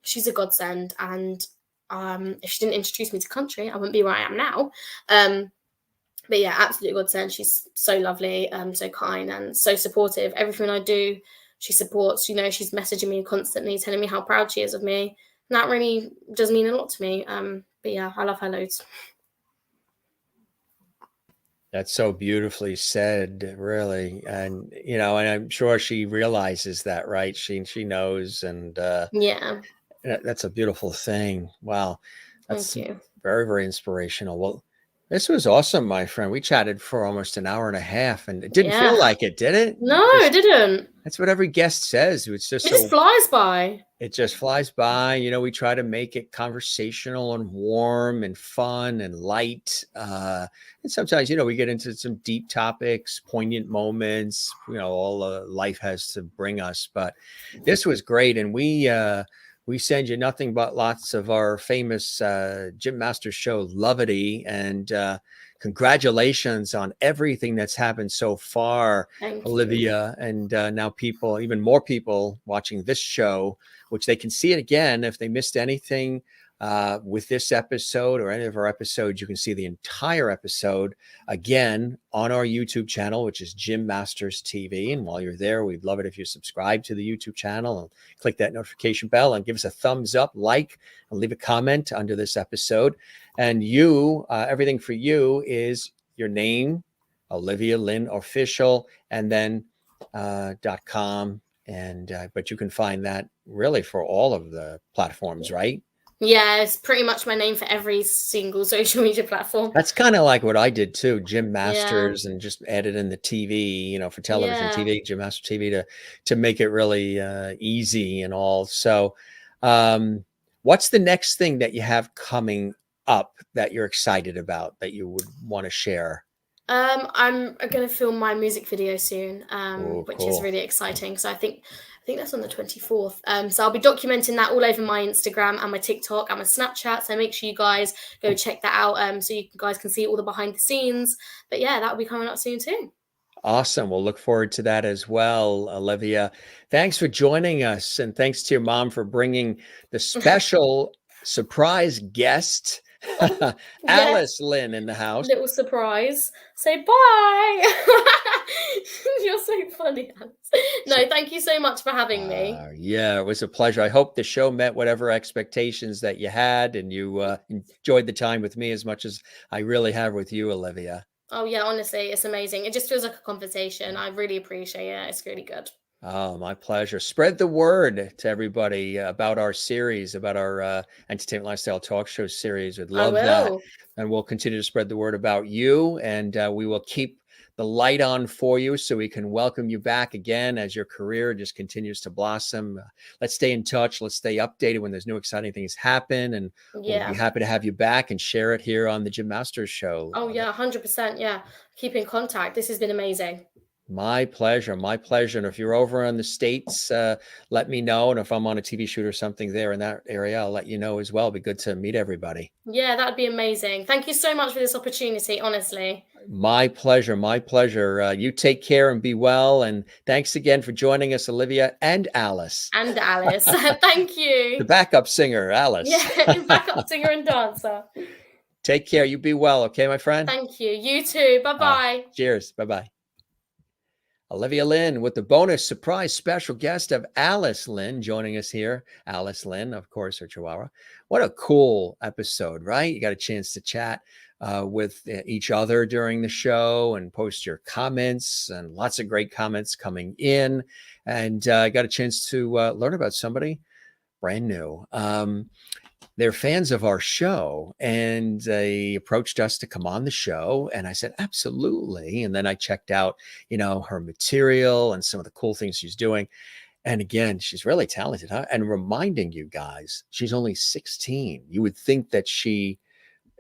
she's a godsend. And if she didn't introduce me to country, I wouldn't be where I am now. But yeah, absolutely godsend. She's so lovely, so kind and so supportive. Everything I do, she supports. She's messaging me constantly, telling me how proud she is of me. And that really does mean a lot to me. But yeah, I love her loads. That's so beautifully said, really. And I'm sure she realizes that, right? She knows, and Yeah, that's a beautiful thing. Wow. thank That's you. very, very inspirational. Well, this was awesome, my friend. We chatted for almost an hour and a half, and it didn't feel Yeah. like it, did it? No, it didn't. That's what every guest says. It's just It just flies by. it just flies by. We try to make it conversational and warm and fun and light. And sometimes, we get into some deep topics, poignant moments, all life has to bring us. But this was great. And we send you nothing but lots of our famous Gym Masters show, Lovity. And congratulations on everything that's happened so far, Thank you. Olivia. And now even more people watching this show, which they can see it again if they missed anything with this episode or any of our episodes. You can see the entire episode again on our YouTube channel, which is Gym Masters TV. And while you're there, we'd love it if you subscribe to the YouTube channel and click that notification bell and give us a thumbs up, like, and leave a comment under this episode. And everything for you is your name, Olivia Lynn Official, and then .com. But you can find that really for all of the platforms, right? Yeah, it's pretty much my name for every single social media platform. That's kind of like what I did too, Gym Yeah. Masters, and just added in the TV, for television, Yeah. TV, Gym Master TV to make it really easy and all. So, what's the next thing that you have coming up that you're excited about that you would want to share? I'm going to film my music video soon, Oh, which is cool. really exciting. So I think that's on the 24th. So I'll be documenting that all over my Instagram and my TikTok and my Snapchat. So make sure you guys go check that out. So you guys can see all the behind the scenes. But yeah, that will be coming up soon too. Awesome. We'll look forward to that as well, Olivia. Thanks for joining us. And thanks to your mom for bringing the special surprise guest, Yeah, Alice Lynn, in the house. little surprise. Say bye. You're so funny, Alex. No, thank you so much for having me. Yeah, it was a pleasure. I hope the show met whatever expectations that you had and you enjoyed the time with me as much as I really have with you, Olivia. Oh yeah, honestly, it's amazing. It just feels like a conversation. I really appreciate it. It's really good. Oh, my pleasure. Spread the word to everybody about our series, about our entertainment lifestyle talk show series. We'd I love that. will. And we'll continue to spread the word about you. And we will keep the light on for you so we can welcome you back again as your career just continues to blossom. Let's stay in touch. Let's stay updated when there's new exciting things happen. And we'll be Yeah. happy to have you back and share it here on the Jim Masters Show. Oh yeah, 100%. Yeah. Keep in contact. This has been amazing. My pleasure. My pleasure. And if you're over in the States, let me know. And if I'm on a TV shoot or something there in that area, I'll let you know as well. It'd be good to meet everybody. Yeah, that'd be amazing. Thank you so much for this opportunity, honestly. My pleasure. My pleasure. You take care and be well. And thanks again for joining us, Olivia and Alice. And Alice. Thank you. The backup singer, Alice. Yeah, backup singer and dancer. Take care. You be well. Okay, my friend? Thank you. You too. Bye-bye. Cheers. Bye-bye. Olivia Lynn with the bonus surprise special guest of Alice Lynn joining us here. Alice Lynn, of course, her Chihuahua. What a cool episode, right? You got a chance to chat with each other during the show and post your comments, and lots of great comments coming in. And got a chance to learn about somebody brand new. They're fans of our show, and they approached us to come on the show. And I said, absolutely. And then I checked out, her material and some of the cool things she's doing. And again, she's really talented, huh? And reminding you guys, she's only 16. You would think that she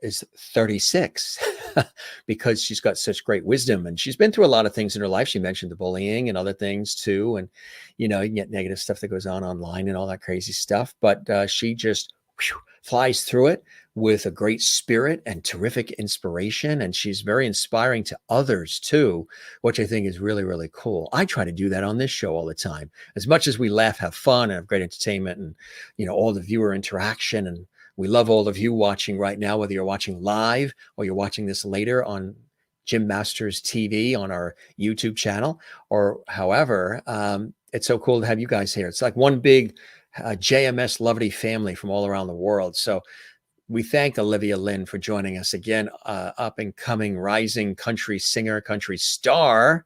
is 36 because she's got such great wisdom, and she's been through a lot of things in her life. She mentioned the bullying and other things too. And, you can get negative stuff that goes on online and all that crazy stuff. But she just flies through it with a great spirit and terrific inspiration. And she's very inspiring to others too, which I think is really, really cool. I try to do that on this show all the time. As much as we laugh, have fun, and have great entertainment and, all the viewer interaction. And we love all of you watching right now, whether you're watching live or you're watching this later on Jim Masters TV on our YouTube channel, or however, it's so cool to have you guys here. It's like one big JMS Lovely family from all around the world. So we thank Olivia Lynn for joining us again, up and coming rising country singer, country star.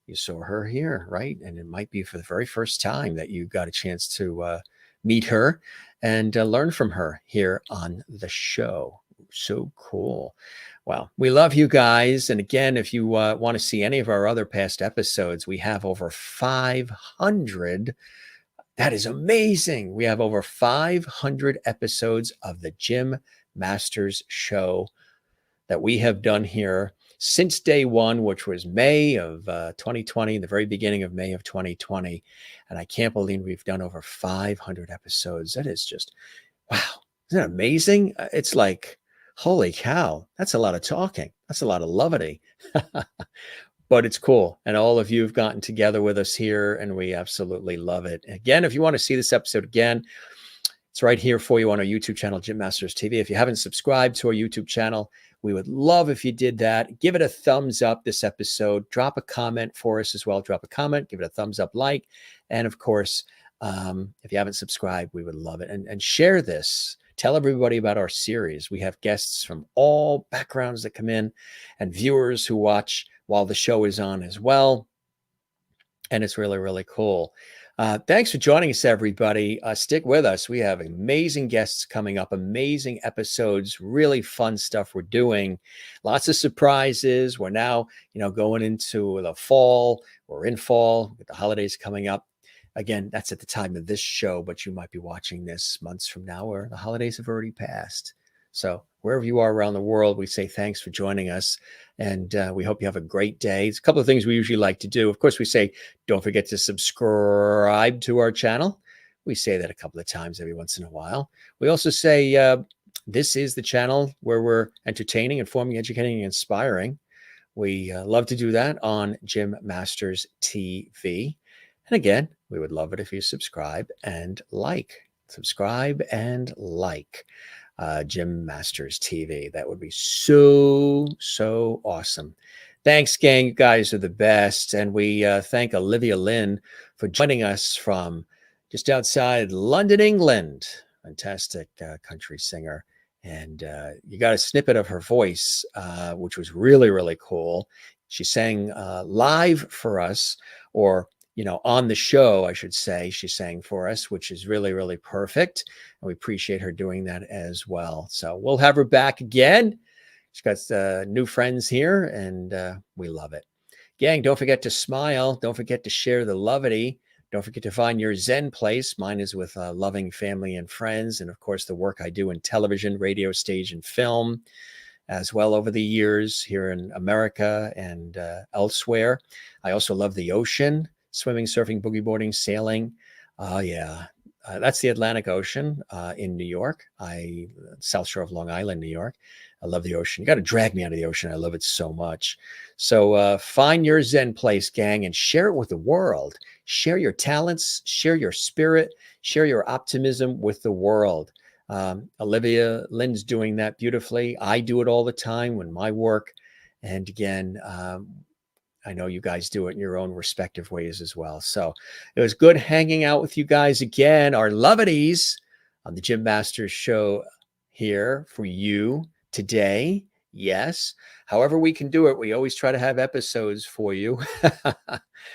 You saw her here, right? And it might be for the very first time that you got a chance to meet her and learn from her here on the show. So cool. Well, we love you guys. And again, if you want to see any of our other past episodes, we have over 500. That is amazing. We have over 500 episodes of the Jim Masters Show that we have done here since day one, which was May of 2020, the very beginning of May of 2020. And I can't believe we've done over 500 episodes. That is just, wow. Isn't that amazing? It's like, holy cow, that's a lot of talking. That's a lot of levity. But it's cool. And all of you have gotten together with us here, and we absolutely love it. Again, if you want to see this episode again, it's right here for you on our YouTube channel, Jim Masters TV. If you haven't subscribed to our YouTube channel, we would love if you did that. Give it a thumbs up, this episode. Drop a comment for us as well. Drop a comment, give it a thumbs up, like. And of course, if you haven't subscribed, we would love it. And share this. Tell everybody about our series. We have guests from all backgrounds that come in, and viewers who watch while the show is on as well. And it's really, really cool. Thanks for joining us, everybody. Stick with us. We have amazing guests coming up, amazing episodes, really fun stuff we're doing. Lots of surprises. We're now, going into the fall. We're in fall with the holidays coming up. Again, that's at the time of this show, but you might be watching this months from now, or the holidays have already passed. So wherever you are around the world, we say thanks for joining us. And we hope you have a great day. It's a couple of things we usually like to do. Of course, we say, don't forget to subscribe to our channel. We say that a couple of times every once in a while. We also say, this is the channel where we're entertaining, informing, educating, and inspiring. We love to do that on Gym Masters TV. And again, we would love it if you subscribe and like. Subscribe and like Gym Masters TV. That would be so awesome. Thanks, gang. You guys are the best. And we thank Olivia Lynn for joining us from just outside London, England. Fantastic country singer. And you got a snippet of her voice, which was really cool. She sang live for us, or on the show, I should say. She sang for us, which is really perfect. And we appreciate her doing that as well. So we'll have her back again. She's got new friends here, and we love it. Gang, don't forget to smile. Don't forget to share the lovity. Don't forget to find your Zen place. Mine is with loving family and friends. And of course, the work I do in television, radio, stage, and film as well over the years here in America and elsewhere. I also love the ocean, swimming, surfing, boogie boarding, sailing. That's the Atlantic Ocean in New York. South Shore of Long Island, New York. I love the ocean. You got to drag me out of the ocean. I love it so much. So find your Zen place, gang, and share it with the world. Share your talents, share your spirit, share your optimism with the world. Olivia Lynn's doing that beautifully. I do it all the time when my work. And again, I know you guys do it in your own respective ways as well. So it was good hanging out with you guys again, our lovities on the Gym Masters show here for you today. Yes. However we can do it, we always try to have episodes for you.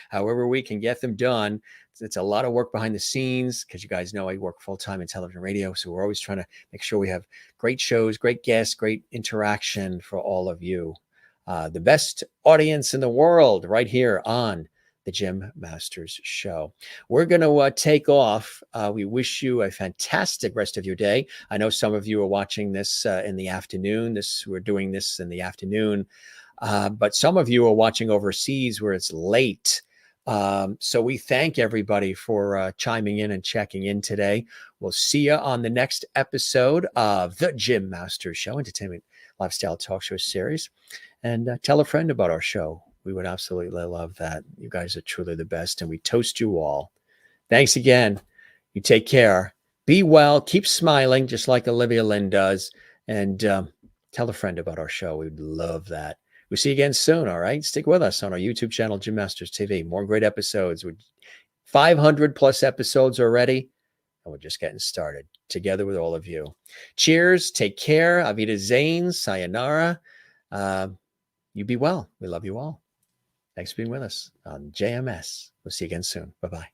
However we can get them done. It's a lot of work behind the scenes because you guys know I work full-time in television and radio. So we're always trying to make sure we have great shows, great guests, great interaction for all of you. The best audience in the world right here on the Gym Masters show. We're going to take off. We wish you a fantastic rest of your day. I know some of you are watching this in the afternoon. We're doing this in the afternoon, but some of you are watching overseas where it's late. So we thank everybody for chiming in and checking in today. We'll see you on the next episode of the Gym Masters Show, Entertainment Lifestyle Talk Show series. And tell a friend about our show. We would absolutely love that. You guys are truly the best, and we toast you all. Thanks again. You take care. Be well. Keep smiling, just like Olivia Lynn does. And tell a friend about our show. We'd love that. We'll see you again soon, all right? Stick with us on our YouTube channel, Gym Masters TV. More great episodes. With 500 plus episodes already, and we're just getting started together with all of you. Cheers. Take care. Avida Zane. Sayonara. You be well. We love you all. Thanks for being with us on JMS. We'll see you again soon. Bye-bye.